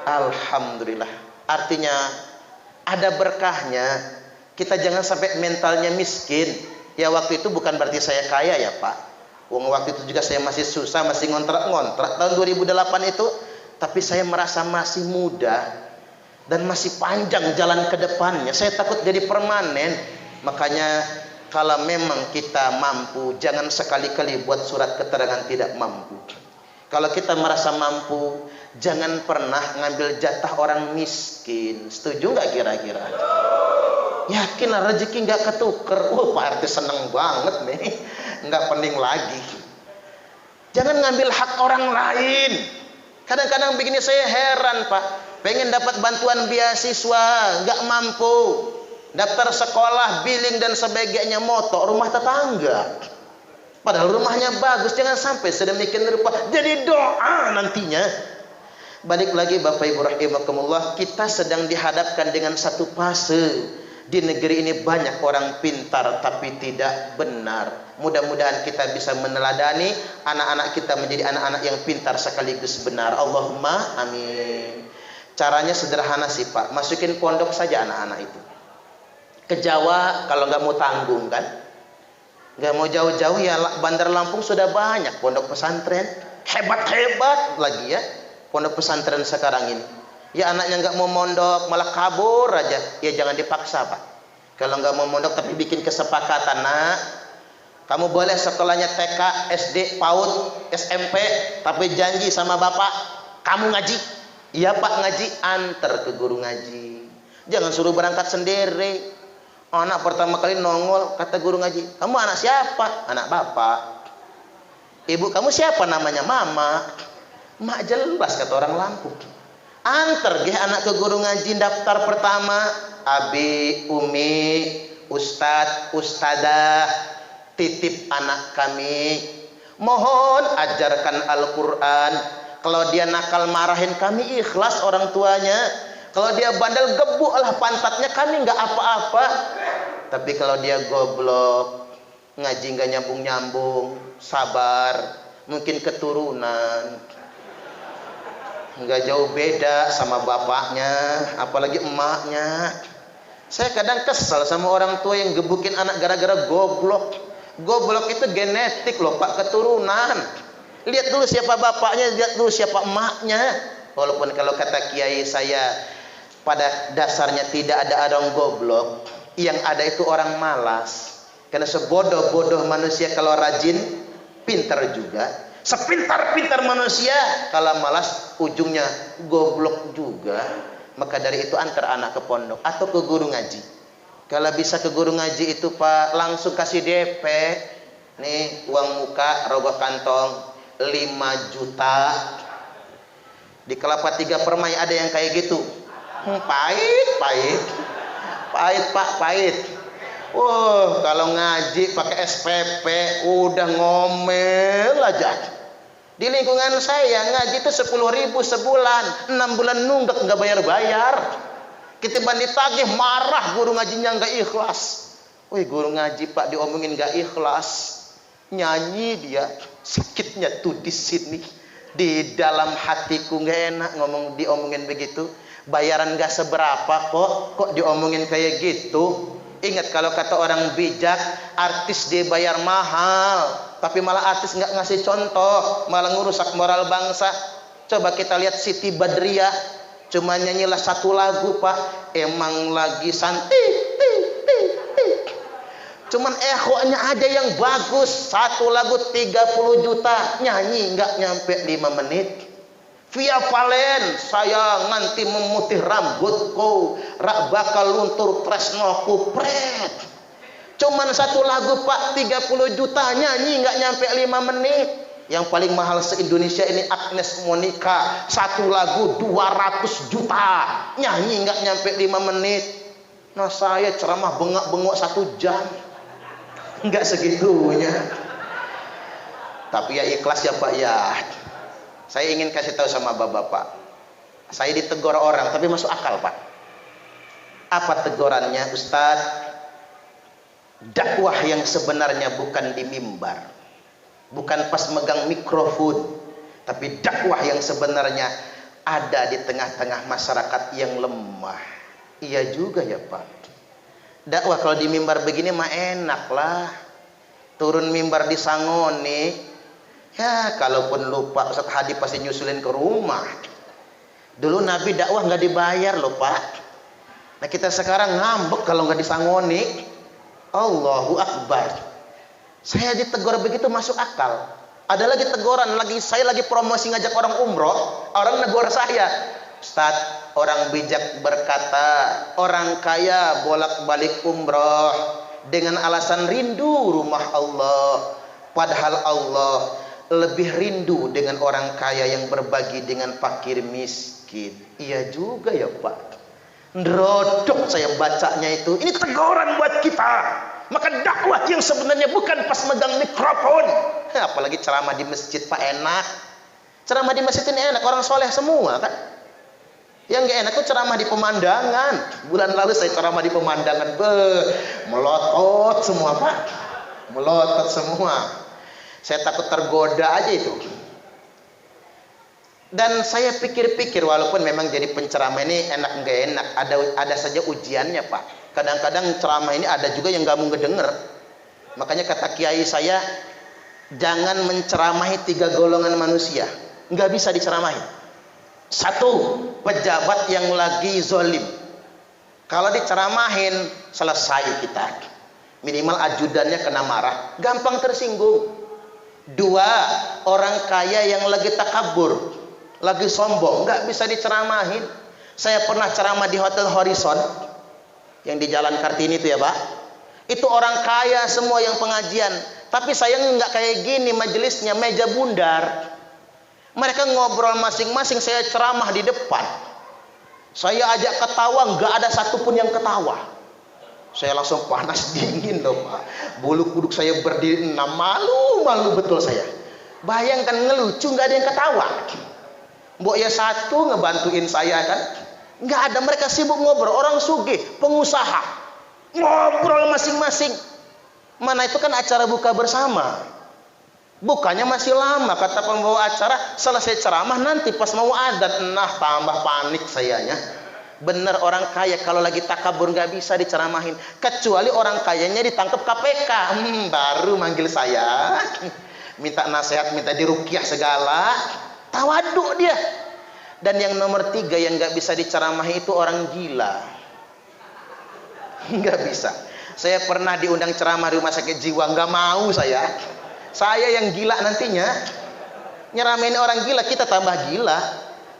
Alhamdulillah. Artinya ada berkahnya. Kita jangan sampai mentalnya miskin. Ya waktu itu bukan berarti saya kaya ya Pak. Waktu itu juga saya masih susah, masih ngontrak tahun 2008 itu. Tapi saya merasa masih muda dan masih panjang jalan ke depannya. Saya takut jadi permanen. Makanya kalau memang kita mampu, jangan sekali-kali buat surat keterangan tidak mampu. Kalau kita merasa mampu, jangan pernah ngambil jatah orang miskin. Setuju nggak kira-kira? Yakinlah rezeki nggak ketuker. Pak RT seneng banget nih, nggak pening lagi. Jangan ngambil hak orang lain. Kadang-kadang begini saya heran Pak, pengen dapat bantuan beasiswa, nggak mampu. Daftar sekolah, billing dan sebagainya, motor, rumah tetangga. Padahal rumahnya bagus, jangan sampai sedemikian rupa jadi doa nantinya. Balik lagi Bapak Ibu rahimakumullah, kita sedang dihadapkan dengan satu fase. Di negeri ini banyak orang pintar tapi tidak benar. Mudah-mudahan kita bisa meneladani anak-anak kita menjadi anak-anak yang pintar sekaligus benar. Allahumma amin. Caranya sederhana sih Pak, masukin pondok saja anak-anak itu. Ke Jawa kalau nggak mau tanggung kan, nggak mau jauh-jauh ya, Bandar Lampung sudah banyak pondok pesantren hebat-hebat lagi ya, pondok pesantren sekarang ini. Ya anaknya nggak mau mondok malah kabur aja, ya jangan dipaksa Pak. Kalau nggak mau mondok tapi bikin kesepakatan, nak, kamu boleh sekolahnya TK, SD, PAUD, SMP, tapi janji sama bapak kamu ngaji. Iya Pak ngaji, antar ke guru ngaji, jangan suruh berangkat sendiri. Anak pertama kali nongol, kata guru ngaji, kamu anak siapa? Anak bapak. Ibu kamu siapa? Namanya mama. Mak jelas, kata orang Lampung. Antar gih anak ke guru ngaji. Daftar pertama, abi, umi, ustad, ustadah, titip anak kami, mohon ajarkan Al-Quran. Kalau dia nakal marahin kami, ikhlas orang tuanya. Kalau dia bandel, gebuk lah pantatnya, kami nggak apa-apa. Tapi kalau dia goblok, ngaji nggak nyambung-nyambung, sabar, mungkin keturunan nggak jauh beda sama bapaknya, apalagi emaknya. Saya kadang kesal sama orang tua yang gebukin anak gara-gara goblok. Goblok itu genetik loh Pak, keturunan. Lihat dulu siapa bapaknya, lihat dulu siapa emaknya. Walaupun kalau kata kiai saya, pada dasarnya tidak ada orang goblok, yang ada itu orang malas. Karena sebodoh-bodoh manusia kalau rajin, pintar juga. Sepintar-pintar manusia kalau malas, ujungnya goblok juga. Maka dari itu antar anak ke pondok atau ke guru ngaji. Kalau bisa ke guru ngaji itu Pak, langsung kasih DP. Nih uang muka, rogoh kantong 5 juta. Di Kelapa 3 Permai ada yang kayak gitu. Pahit Pak, pahit. Kalau ngaji pakai SPP udah ngomel aja. Di lingkungan saya ngaji itu 10.000 sebulan, 6 bulan nunggak nggak bayar-bayar. Kita bandit tagih, marah guru ngajinya nggak ikhlas. Guru ngaji Pak diomongin nggak ikhlas, nyanyi dia, sakitnya tuh di sini, di dalam hatiku nggak enak diomongin begitu. Bayaran nggak seberapa kok diomongin kayak gitu. Ingat kalau kata orang bijak, artis dibayar mahal, tapi malah artis nggak ngasih contoh, malah ngerusak moral bangsa. Coba kita lihat Siti Badriah, cuma nyanyilah 1 lagu Pak, emang lagi santai. Cuman ehonya aja yang bagus, 1 lagu 30 juta, nyanyi nggak nyampe 5 menit. Via Valen, saya nganti memutih rambutku, rak bakal luntur tresnoku pret. Cuman 1 lagu Pak 30 juta, nyanyi nggak nyampe 5 menit. Yang paling mahal se-Indonesia ini Agnes Monica, 1 lagu 200 juta, nyanyi nggak nyampe 5 menit. Nah saya ceramah bengak-bengok 1 jam, nggak segitunya. Tapi ya ikhlas ya Pak ya. Saya ingin kasih tahu sama bapak-bapak, saya ditegur orang tapi masuk akal Pak. Apa tegurannya? Ustadz, dakwah yang sebenarnya bukan di mimbar, bukan pas megang mikrofon, tapi dakwah yang sebenarnya ada di tengah-tengah masyarakat yang lemah. Iya juga ya Pak. Dakwah kalau di mimbar begini mah enak lah, turun mimbar di Sangoni. Ya, kalaupun lupa Ustaz Hadi pasti nyusulin ke rumah. Dulu Nabi dakwah nggak dibayar loh Pak. Nah kita sekarang ngambek kalau nggak disangoni. Allahu Akbar. Saya ditegur begitu masuk akal. Ada lagi teguran, saya lagi promosi ngajak orang umroh, orang negur saya. Ustaz, orang bijak berkata, orang kaya bolak-balik umroh dengan alasan rindu rumah Allah. Padahal Allah lebih rindu dengan orang kaya yang berbagi dengan fakir miskin. Iya juga ya Pak. Nrodok saya bacanya itu. Ini teguran buat kita. Maka dakwah yang sebenarnya bukan pas megang mikrofon. Apalagi ceramah di masjid Pak enak. Ceramah di masjid ini enak, orang soleh semua kan. Yang gak enak itu ceramah di pemandangan. Bulan lalu saya ceramah di pemandangan, melotot semua Pak, melotot semua. Saya takut tergoda aja itu. Dan saya pikir-pikir, walaupun memang jadi penceramah ini enak nggak enak, ada saja ujiannya Pak. Kadang-kadang ceramah ini ada juga yang nggak mau ngedenger. Makanya kata kiai saya, jangan menceramahi 3 golongan manusia. Nggak bisa diceramahi. 1, pejabat yang lagi zolim. Kalau diceramahin selesai kita. Minimal ajudannya kena marah, gampang tersinggung. 2, orang kaya yang lagi takabur, lagi sombong, nggak bisa diceramahin. Saya pernah ceramah di Hotel Horizon yang di Jalan Kartini itu ya Pak. Itu orang kaya semua yang pengajian, tapi saya nggak kayak gini majelisnya, meja bundar. Mereka ngobrol masing-masing, saya ceramah di depan. Saya ajak ketawa, nggak ada satupun yang ketawa. Saya langsung panas dingin loh Pak. Bulu kuduk saya berdiri, malu betul saya. Bayangkan ngelucu nggak ada yang ketawa. Mbok ya satu ngebantuin saya kan. Nggak ada, mereka sibuk ngobrol. Orang sugih, pengusaha, ngobrol masing-masing. Mana itu kan acara buka bersama. Bukanya masih lama, kata pembawa acara. Selesai ceramah nanti pas mau adat, nah tambah panik sayanya. Bener, orang kaya kalau lagi takabur nggak bisa diceramahin, kecuali orang kayanya ditangkap KPK, baru manggil saya, minta nasihat, minta diruqyah segala, tawaduk dia. Dan yang nomor 3 yang nggak bisa diceramahi itu orang gila, nggak bisa. Saya pernah diundang ceramah di rumah sakit jiwa, nggak mau saya yang gila nantinya, nyeramain orang gila, kita tambah gila.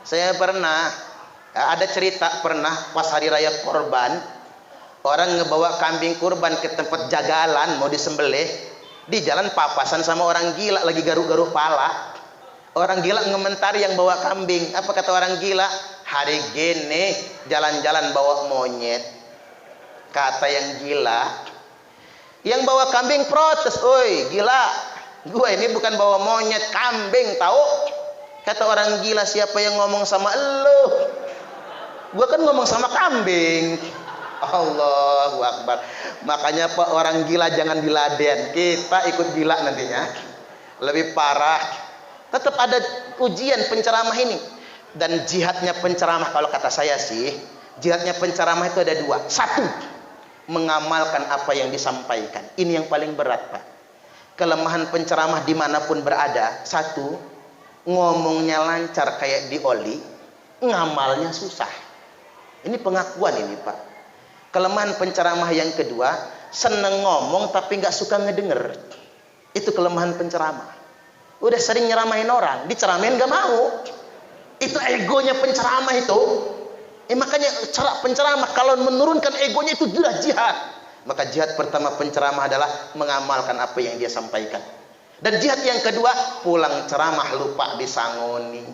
Saya pernah ada cerita, pernah pas hari raya Korban, Orang ngebawa kambing kurban ke tempat jagalan mau disembelih, di jalan papasan sama orang gila lagi garuk-garuk pala. Orang gila ngementari yang bawa kambing. Apa kata orang gila? Hari gini jalan-jalan bawa monyet. Kata yang gila. Yang bawa kambing protes, "Oi, gila. Gua ini bukan bawa monyet, kambing tahu." Kata orang gila, "Siapa yang ngomong sama elu? Gua kan ngomong sama kambing." Allahu Akbar. Makanya Pak, orang gila jangan diladen. Kita ikut gila nantinya. Lebih parah. Tetap ada ujian penceramah ini. Dan jihadnya penceramah, kalau kata saya sih, jihadnya penceramah itu ada dua. Satu, mengamalkan apa yang disampaikan. Ini yang paling berat, Pak. Kelemahan penceramah dimanapun berada. Satu, ngomongnya lancar kayak dioli, ngamalnya susah. Ini pengakuan ini, Pak. Kelemahan penceramah yang kedua, seneng ngomong tapi nggak suka ngedenger. Itu kelemahan penceramah. Udah sering nyeramahin orang, diceramahin nggak mau. Itu egonya penceramah itu. Makanya penceramah kalau menurunkan egonya itu sudah jihad. Maka jihad pertama penceramah adalah mengamalkan apa yang dia sampaikan. Dan jihad yang kedua, pulang ceramah lupa disangoni.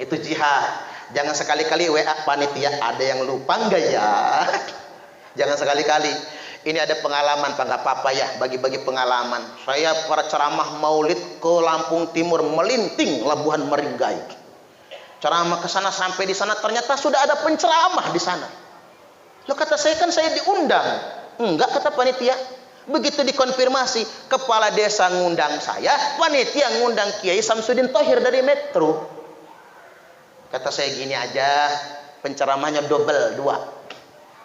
Itu jihad. Jangan sekali-kali WA panitia, ada yang lupa enggak ya? Jangan sekali-kali. Ini ada pengalaman, Pak, nggak apa-apa ya, bagi-bagi pengalaman. Saya para ceramah maulid ke Lampung Timur, Melinting, Labuhan Meringgai. Ceramah ke sana, sampai di sana ternyata sudah ada penceramah di sana. Loh, kata saya, kan saya diundang. Enggak, kata panitia. Begitu dikonfirmasi, kepala desa ngundang saya, panitia ngundang Kiai Samsudin Thohir dari Metro. Kata saya, gini aja, penceramahnya double, 2.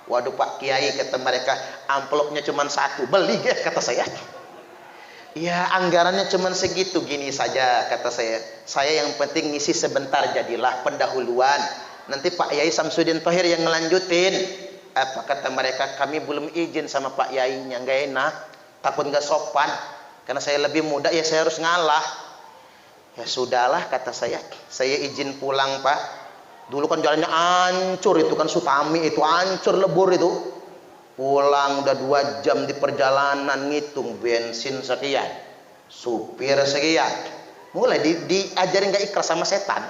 Waduh Pak Kiai, kata mereka, amplopnya cuma 1, beli ya, kata saya. Ya, anggarannya cuma segitu, gini saja, kata saya. Saya yang penting ngisi sebentar, jadilah pendahuluan. Nanti Pak Kiai Samsudin Thohir yang ngelanjutin. Apa kata mereka, kami belum izin sama Pak Yainya, nggak enak, takut nggak sopan. Karena saya lebih muda, ya saya harus ngalah. Ya sudahlah, kata saya izin pulang, Pak. Dulu kan jalannya hancur, itu kan Sutami, itu hancur lebur itu. Pulang udah 2 jam di perjalanan, ngitung bensin sekian, supir sekian. Mulai diajarin gak ikhlas sama setan.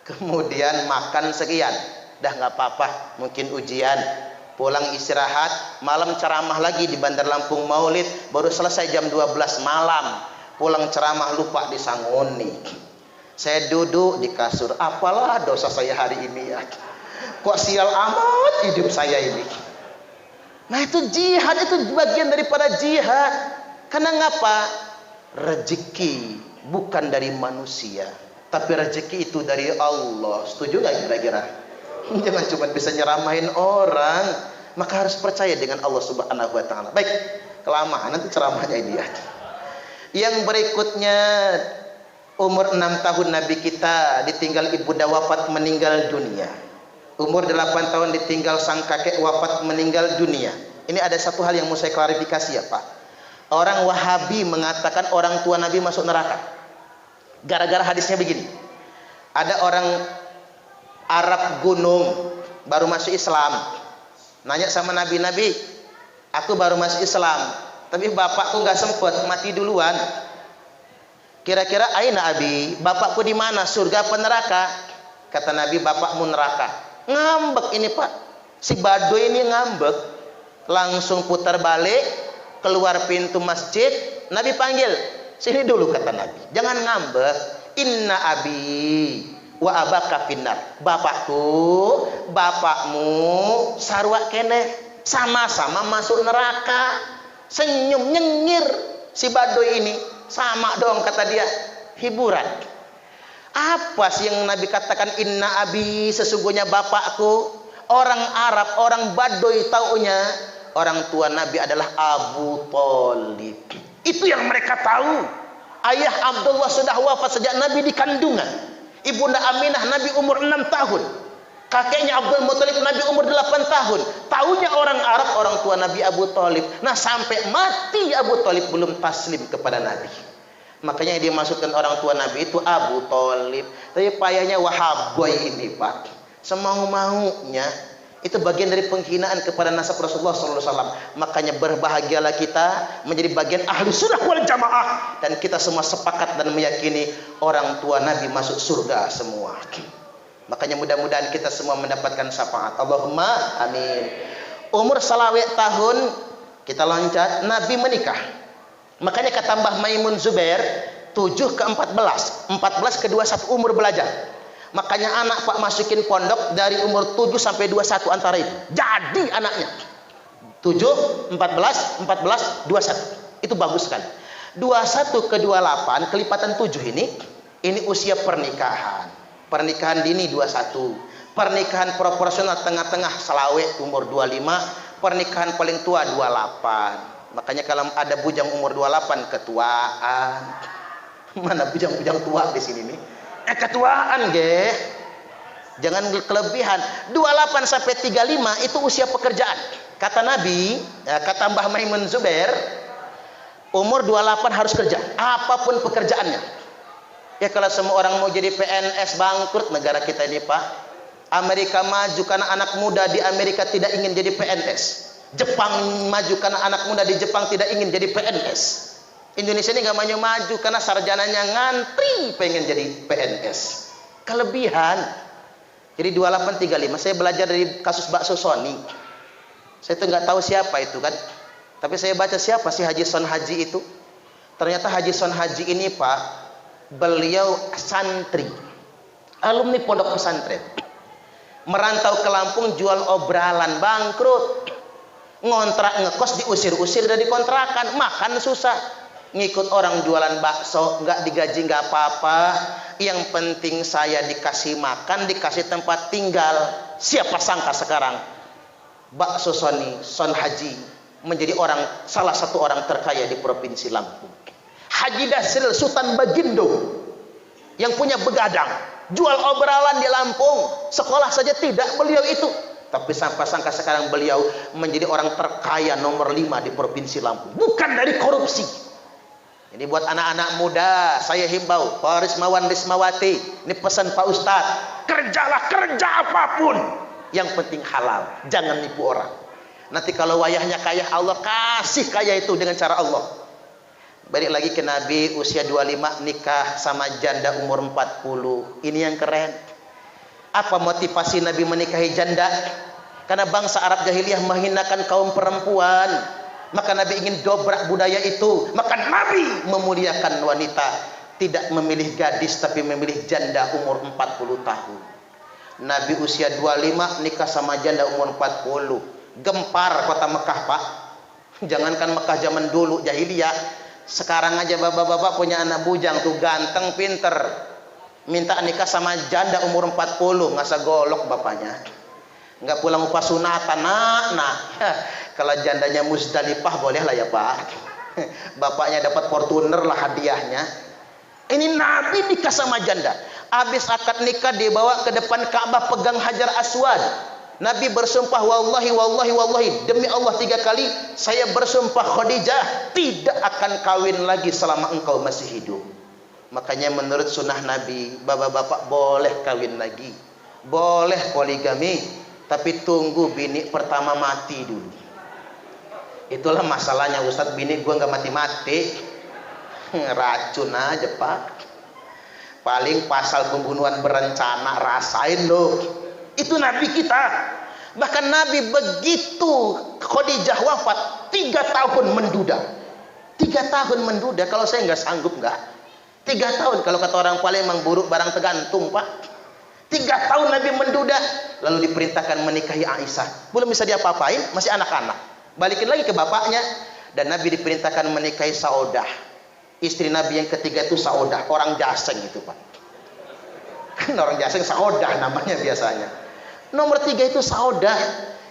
Kemudian makan sekian. Dah nggak apa-apa, mungkin ujian. Pulang istirahat, malam ceramah lagi di Bandar Lampung Maulid, baru selesai jam 12 malam. Pulang ceramah lupa disangoni. Saya duduk di kasur, apalah dosa saya hari ini ya. Kok sial amat hidup saya ini. Nah, itu jihad, itu bagian daripada jihad. Karena ngapa? Rezeki bukan dari manusia, tapi rezeki itu dari Allah. Setuju gak kira-kira? Jangan cuma bisa nyeramahin orang, maka harus percaya dengan Allah Subhanahu wa taala. Baik, kelamaan nanti ceramahnya ini ya. Yang berikutnya, umur 6 tahun Nabi kita ditinggal ibunda wafat meninggal dunia. Umur 8 tahun ditinggal sang kakek wafat meninggal dunia. Ini ada satu hal yang mau saya klarifikasi ya Pak. Orang Wahabi mengatakan orang tua Nabi masuk neraka. Gara-gara hadisnya begini. Ada orang Arab gunung baru masuk Islam. Nanya sama Nabi, aku baru masuk Islam, tapi bapakku nggak sempet, mati duluan. Kira-kira aina abi, bapakku di mana, surga apa neraka? Kata Nabi, bapakmu neraka. Ngambek ini Pak, si Baduy ini ngambek. Langsung putar balik, keluar pintu masjid. Nabi panggil, sini dulu, kata Nabi, jangan ngambek. Inna abi wa abaka finnar, bapakmu sarwa kene, sama-sama masuk neraka. Senyum nyengir si Baduy ini. Sama dong, kata dia, hiburan. Apa sih yang Nabi katakan inna abi, sesungguhnya bapakku? Orang Arab, orang Baduy taunya orang tua Nabi adalah Abu Thalib. Itu yang mereka tahu. Ayah Abdullah sudah wafat sejak Nabi di kandungan. Ibunda Aminah Nabi umur 6 tahun. Kakeknya Abdul Muthalib Nabi umur 8 tahun. Taunya orang Arab, orang tua Nabi Abu Thalib. Nah, sampai mati Abu Thalib belum taslim kepada Nabi. Makanya dia masukkan orang tua Nabi itu Abu Thalib. Tapi payahnya Wahaboy ini Pak, semau-maunya Itu bagian dari penghinaan kepada nasab Rasulullah SAW. Makanya berbahagialah kita menjadi bagian ahlu sunnah wal jamaah, dan kita semua sepakat dan meyakini orang tua Nabi masuk surga semua. Makanya mudah-mudahan kita semua mendapatkan syafaat. Allahumma amin. Umur salawat tahun kita loncat, Nabi menikah. Makanya kata Mbah Maimun Zubair, 7 ke 14, 14 ke 21 umur belajar. Makanya anak Pak masukin pondok dari umur 7 sampai 21 antara itu. Jadi anaknya 7, 14, 14, 21. Itu bagus sekali. 21 ke 28 kelipatan 7 ini usia pernikahan. Pernikahan dini 21. Pernikahan proporsional tengah-tengah selawek umur 25. Pernikahan paling tua 28. Makanya kalau ada bujang umur 28 ketuaan. Mana bujang-bujang tua di sini nih? Ketuaan ge. Jangan kelebihan. 28 sampai 35 itu usia pekerjaan. Kata Nabi, kata Mbah Maimun Zubair, umur 28 harus kerja, apapun pekerjaannya. Ya kalau semua orang mau jadi PNS bangkrut negara kita ini, Pak. Amerika maju karena anak muda di Amerika tidak ingin jadi PNS. Jepang maju karena anak muda di Jepang tidak ingin jadi PNS. Indonesia ini nggak maju karena sarjananya ngantri pengen jadi PNS. Kelebihan. Jadi 2835 saya belajar dari kasus bakso Sony. Saya itu nggak tahu siapa itu kan. Tapi saya baca siapa sih Haji Son Haji itu. Ternyata Haji Son Haji ini, Pak, beliau santri, alumni pondok pesantren. Merantau ke Lampung jual obralan, bangkrut. Ngontrak ngekos diusir-usir dari kontrakan, makan susah. Ngikut orang jualan bakso, nggak digaji nggak apa-apa, yang penting saya dikasih makan, dikasih tempat tinggal. Siapa sangka sekarang bakso Son Haji menjadi salah satu orang terkaya di provinsi Lampung. Haji Dasril Sultan Bagindo yang punya begadang, jual obralan di Lampung, sekolah saja tidak beliau itu, tapi sangka sekarang beliau menjadi orang terkaya nomor 5 di provinsi Lampung, bukan dari korupsi. Jadi buat anak-anak muda saya himbau, Pak Rismawan Rismawati, ini pesan Pak Ustadz, kerjalah kerja apapun, yang penting halal, jangan nipu orang. Nanti kalau wayahnya kaya, Allah kasih kaya itu dengan cara Allah. Balik lagi ke Nabi, usia 25 nikah sama janda umur 40. Ini yang keren. Apa motivasi Nabi menikahi janda? Karena bangsa Arab jahiliyah menghinakan kaum perempuan. Maka Nabi ingin dobrak budaya itu. Maka Nabi memuliakan wanita, tidak memilih gadis tapi memilih janda umur 40 tahun. Nabi usia 25 nikah sama janda umur 40. Gempar kota Mekah, Pak. Jangankan Mekah zaman dulu jahiliyah, sekarang aja bapak-bapak punya anak bujang tuh ganteng pinter, minta nikah sama janda umur 40, ngasa golok bapaknya. Nggak pulang upah sunatan, nah. Kalau jandanya Musdalifah boleh lah ya, Pak. Bapaknya dapat Fortuner lah hadiahnya. Ini Nabi nikah sama janda. Habis akad nikah dibawa ke depan Ka'bah, pegang Hajar Aswad. Nabi bersumpah, wallahi demi Allah 3 kali saya bersumpah, Khadijah tidak akan kawin lagi selama engkau masih hidup. Makanya menurut sunnah Nabi, bapak-bapak boleh kawin lagi, boleh poligami, tapi tunggu bini pertama mati dulu. Itulah masalahnya, Ustadz, bini gua nggak mati-mati, racun aja, Pak. Paling pasal pembunuhan berencana, rasain loh. Itu Nabi kita. Bahkan Nabi begitu Khadijah wafat 3 tahun menduda. 3 tahun menduda. Kalau saya nggak sanggup, nggak 3 tahun. Kalau kata orang Palembang, buruk barang tergantung, Pak. 3 tahun Nabi menduda, lalu diperintahkan menikahi Aisyah. Belum bisa diapa-apain, masih anak-anak. Balikin lagi ke bapaknya, dan Nabi diperintahkan menikahi Saudah. Istri Nabi yang ketiga itu Saudah, orang Jaseng itu, Pak. Kan orang Jaseng Saudah namanya biasanya. Nomor 3 itu Saudah.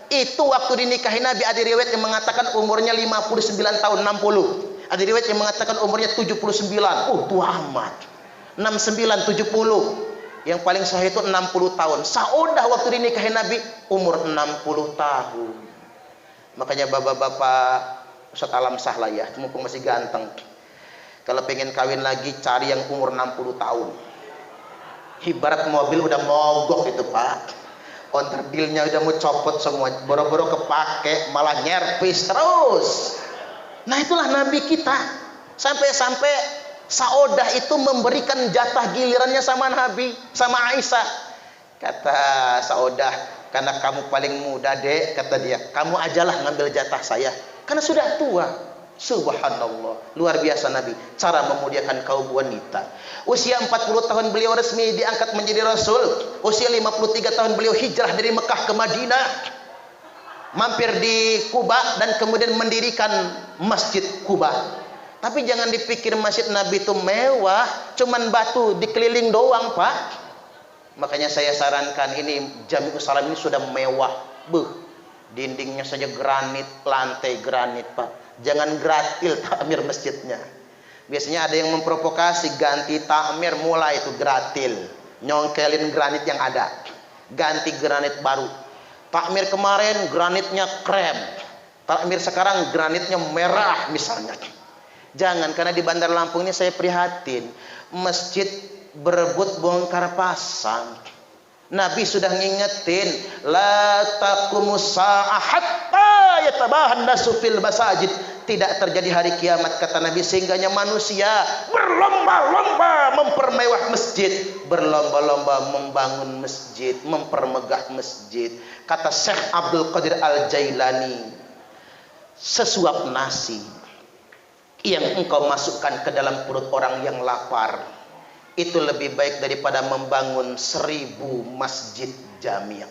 Itu waktu dinikahi Nabi, ada riwayat yang mengatakan umurnya 59 tahun, 60. Ada riwayat yang mengatakan umurnya 79. Tua amat. 69, 70. Yang paling sahih itu 60 tahun. Saudah waktu dinikahi Nabi umur 60 tahun. Makanya bapak-bapak, Ustadz Alam Sahlah ya, mumpung masih ganteng, kalau pengen kawin lagi cari yang umur 60 tahun. Ibarat mobil udah mogok itu, Pak. onderdilnya udah mau copot semua, boro-boro kepake, malah nyerpis terus. Nah itulah Nabi kita. Sampai-sampai Saudah itu memberikan jatah gilirannya sama Nabi, sama Aisyah. Kata Saudah, karena kamu paling muda dek, kata dia, kamu ajalah ngambil jatah saya, karena sudah tua. Subhanallah, luar biasa Nabi cara memuliakan kaum wanita. Usia 40 tahun beliau resmi diangkat menjadi Rasul. Usia 53 tahun beliau hijrah dari Mekah ke Madinah, mampir di Kuba dan kemudian mendirikan Masjid Kuba. Tapi jangan dipikir masjid Nabi itu mewah, cuman batu dikeliling doang, Pak. Makanya saya sarankan, ini Jami'us Salam ini sudah mewah. Dindingnya saja granit, lantai granit, Pak. Jangan gratil takmir masjidnya. Biasanya ada yang memprovokasi, ganti takmir mulai itu gratil, nyongkelin granit yang ada, ganti granit baru. Takmir kemarin granitnya krem, takmir sekarang granitnya merah misalnya. Jangan, karena di Bandar Lampung ini saya prihatin, masjid berebut bongkar pasang. Nabi sudah ngingetin, la taqumus sa'ah hatta yatabahan nasu fil masajid. Tidak terjadi hari kiamat, kata Nabi, sehingganya manusia berlomba-lomba mempermewah masjid, berlomba-lomba membangun masjid, mempermegah masjid. Kata Syekh Abdul Qadir Al-Jailani, sesuap nasi yang engkau masukkan ke dalam perut orang yang lapar itu lebih baik daripada membangun 1000 masjid jami'.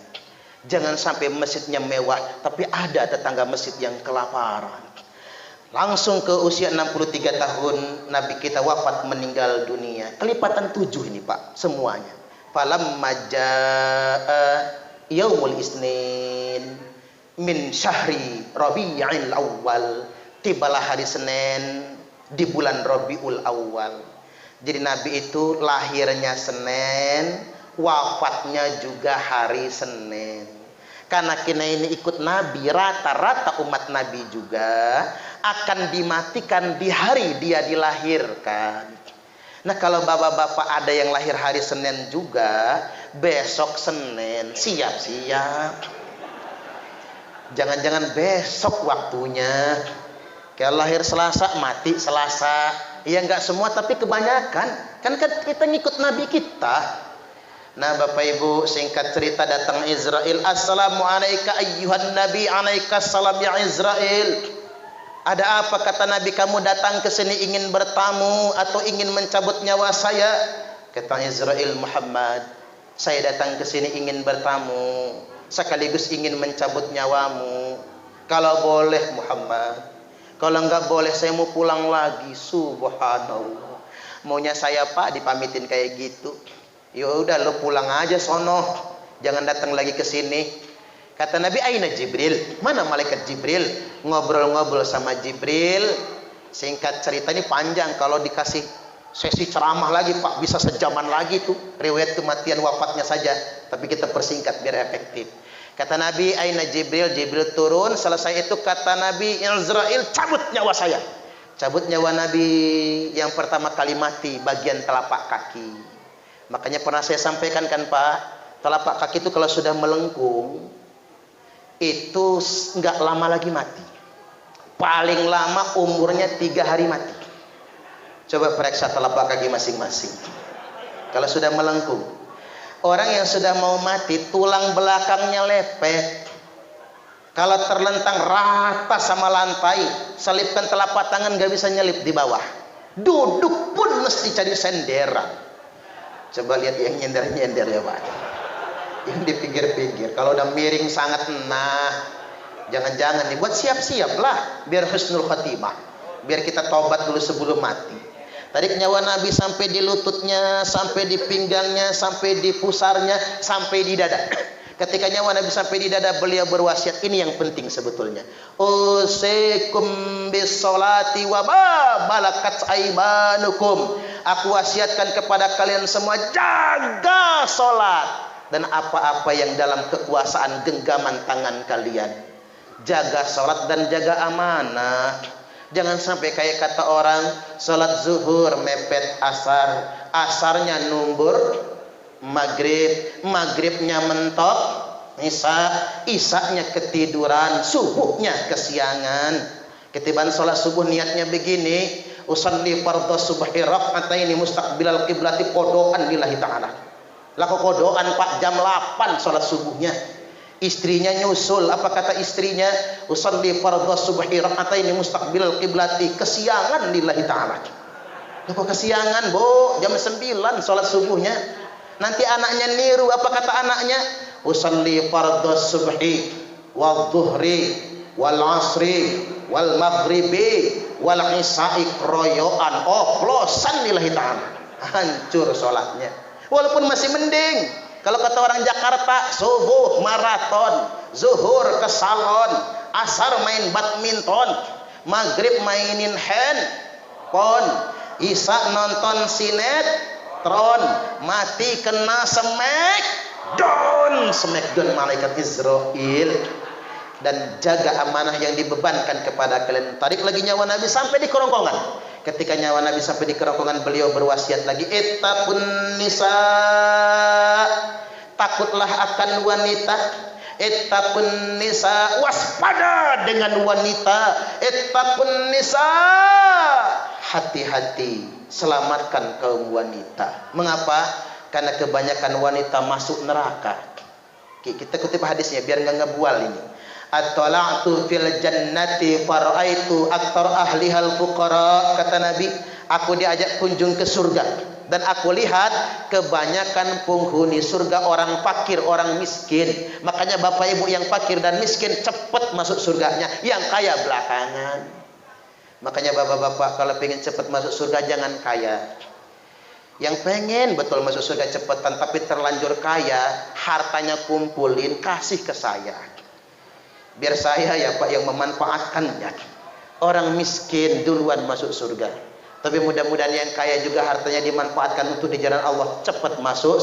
Jangan sampai masjidnya mewah tapi ada tetangga masjid yang kelaparan. Langsung ke usia 63 tahun Nabi kita wafat, meninggal dunia. Kelipatan 7 ini, Pak, semuanya. Falamma jaa yaumul isnin min syahri Rabi'il Awwal. Tibalah hari Senin di bulan Rabiul Awal. Jadi Nabi itu lahirnya Senin, wafatnya juga hari Senin. Karena kita ini ikut Nabi, rata-rata umat Nabi juga akan dimatikan di hari dia dilahirkan. Nah kalau bapak-bapak ada yang lahir hari Senin juga, besok Senin siap-siap. Jangan-jangan besok waktunya. Kalau lahir Selasa, mati Selasa. Ya enggak semua, tapi kebanyakan. Kan kita ngikut Nabi kita. Nah Bapak Ibu, singkat cerita, datang Israel. Assalamualaikum ayyuhan Nabi, alaikassalam ya Israel. Ada apa, kata Nabi, kamu datang ke sini ingin bertamu atau ingin mencabut nyawa saya? Kata Israel, Muhammad, saya datang ke sini ingin bertamu sekaligus ingin mencabut nyawamu. Kalau boleh Muhammad, kalau enggak boleh saya mau pulang lagi. Subhanallah. Maunya saya, Pak, dipamitin kayak gitu. Ya udah, lo pulang aja sono, jangan datang lagi ke sini. Kata Nabi, aina Jibril? Mana malaikat Jibril? Ngobrol-ngobrol sama Jibril. Singkat cerita, ini panjang, kalau dikasih sesi ceramah lagi, Pak, bisa sejaman lagi tuh riwayat kematian wafatnya saja. Tapi kita persingkat biar efektif. Kata Nabi, aina Jibril? Jibril turun. Selesai itu kata Nabi, Israel, cabut nyawa saya. Cabut nyawa Nabi. Yang pertama kali mati bagian telapak kaki. Makanya pernah saya sampaikan kan, Pak, telapak kaki itu kalau sudah melengkung itu nggak lama lagi mati. Paling lama umurnya 3 hari mati. Coba periksa telapak kaki masing-masing. Kalau sudah melengkung. Orang yang sudah mau mati, tulang belakangnya lepek. Kalau terlentang rata sama lantai, selipkan telapak tangan gak bisa nyelip di bawah. Duduk pun mesti cari senderan. Coba lihat yang nyender-nyender ya, Pak. Yang di pinggir-pinggir. Kalau udah miring sangat, nah, jangan-jangan dibuat siap-siap lah, biar husnul khatimah. Biar kita tobat dulu sebelum mati. Tarik nyawa Nabi sampai di lututnya, sampai di pinggangnya, sampai di pusarnya, sampai di dada. Ketika nyawa Nabi sampai di dada, beliau berwasiat. Ini yang penting sebetulnya. Usikum bisolati wa ma malakat aimanukum. Aku wasiatkan kepada kalian semua, jaga solat dan apa-apa yang dalam kekuasaan genggaman tangan kalian. Jaga solat dan jaga amanah. Jangan sampai kayak kata orang, sholat zuhur mepet asar, asarnya numbur maghrib, maghribnya mentok isanya ketiduran, subuhnya kesiangan. Ketiban sholat subuh niatnya begini, usalli fardhu subhi rak'ataini mustaqbilal qiblati kodoan lillahi ta'ala. Laku kodoan 4 jam 8 sholat subuhnya. Istrinya nyusul, apa kata istrinya? Usalli fardhu subhi rak'ataini mustaqbilal qiblati, kesiangan lillahi ta'ala. Laku kesiangan, Bu, jam 9 sholat subuhnya. Nanti anaknya niru, apa kata anaknya? Usalli fardhu subhi wal dhuhri wal asri wal maghribi wal isya'i royoan, oplosan lillahi ta'ala. Hancur sholatnya. Walaupun masih mending. Kalau kata orang Jakarta, subuh maraton, zuhur ke salon, asar main badminton, maghrib mainin handphone, isya nonton sinetron, mati kena smackdown malaikat Israel. Dan jaga amanah yang dibebankan kepada kalian. Tarik lagi nyawa Nabi sampai di kerongkongan. Ketika nyawa Nabi sampai di kerongkongan, beliau berwasiat lagi, ittaqun nisa, takutlah akan wanita. Ittaqun nisa, waspada dengan wanita. Ittaqun nisa, hati-hati, selamatkan kaum wanita. Mengapa? Karena kebanyakan wanita masuk neraka. Kita kutip hadisnya biar nggak ngebual ini. At-tala'tu fil jannati faraitu aktsar ahlihal fuqara, kata Nabi, aku diajak kunjung ke surga dan aku lihat kebanyakan penghuni surga orang fakir, orang miskin. Makanya Bapak Ibu yang fakir dan miskin cepat masuk surganya, yang kaya belakangan. Makanya Bapak-bapak kalau pengen cepat masuk surga jangan kaya. Yang pengen betul masuk surga cepetan tapi terlanjur kaya, hartanya kumpulin, kasih ke saya. Biar saya ya Pak yang memanfaatkannya. Orang miskin duluan masuk surga. Tapi mudah-mudahan yang kaya juga hartanya dimanfaatkan untuk di jalan Allah, cepat masuk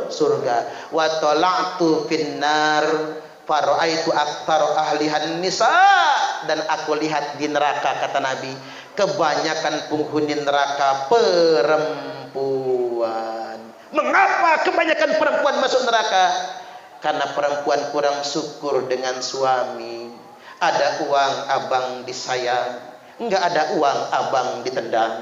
surga. Wa tala'tu finnar faraitu aktsar ahlihan nisa, dan aku lihat di neraka, kata Nabi, kebanyakan penghuni neraka perempuan. Mengapa kebanyakan perempuan masuk neraka? Karena perempuan kurang syukur dengan suami. Ada uang abang disayang, enggak ada uang abang ditendang.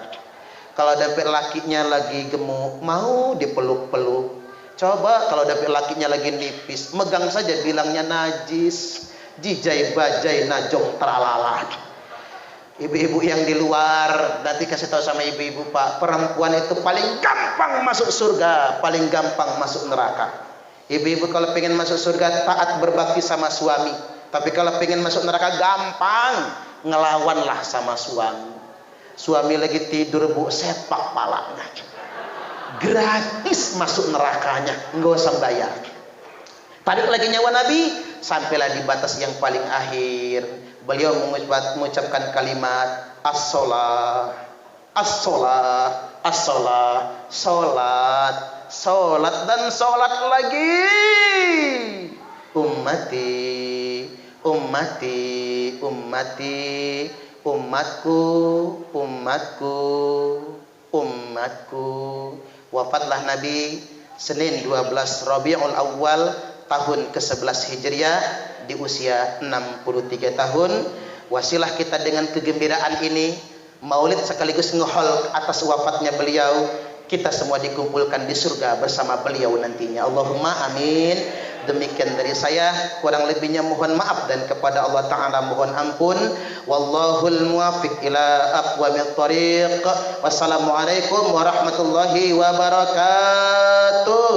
Kalau dapat lakinya lagi gemuk, mau dipeluk-peluk. Coba kalau dapat lakinya lagi nipis, megang saja bilangnya najis, jijai bajai najong teralala. Ibu-ibu yang di luar, nanti kasih tahu sama ibu-ibu, Pak, perempuan itu paling gampang masuk surga, paling gampang masuk neraka. Ibu-ibu kalau pengen masuk surga taat berbakti sama suami. Tapi kalau pengen masuk neraka gampang, ngelawanlah sama suami. Suami lagi tidur, Bu, sepak palanya. Gratis masuk nerakanya, nggak usah bayar. Tarik lagi nyawa Nabi, sampailah di batas yang paling akhir. Beliau mengucapkan kalimat as-sholah, as-sholah, as-sholah, sholat, sholat dan sholat lagi. Ummati, ummati, ummati, umatku, umatku, umatku. Wafatlah Nabi Senin 12 Rabiul Awal tahun ke-11 Hijriah di usia 63 tahun. Wasilah kita dengan kegembiraan ini, maulid sekaligus ngehol atas wafatnya beliau, kita semua dikumpulkan di surga bersama beliau nantinya. Allahumma amin. Demikian dari saya, kurang lebihnya mohon maaf dan kepada Allah Ta'ala mohon ampun. Wallahul muwaffiq ila aqwamit thariq. Wassalamualaikum warahmatullahi wabarakatuh.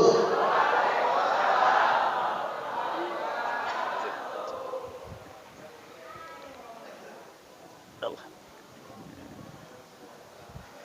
Allah.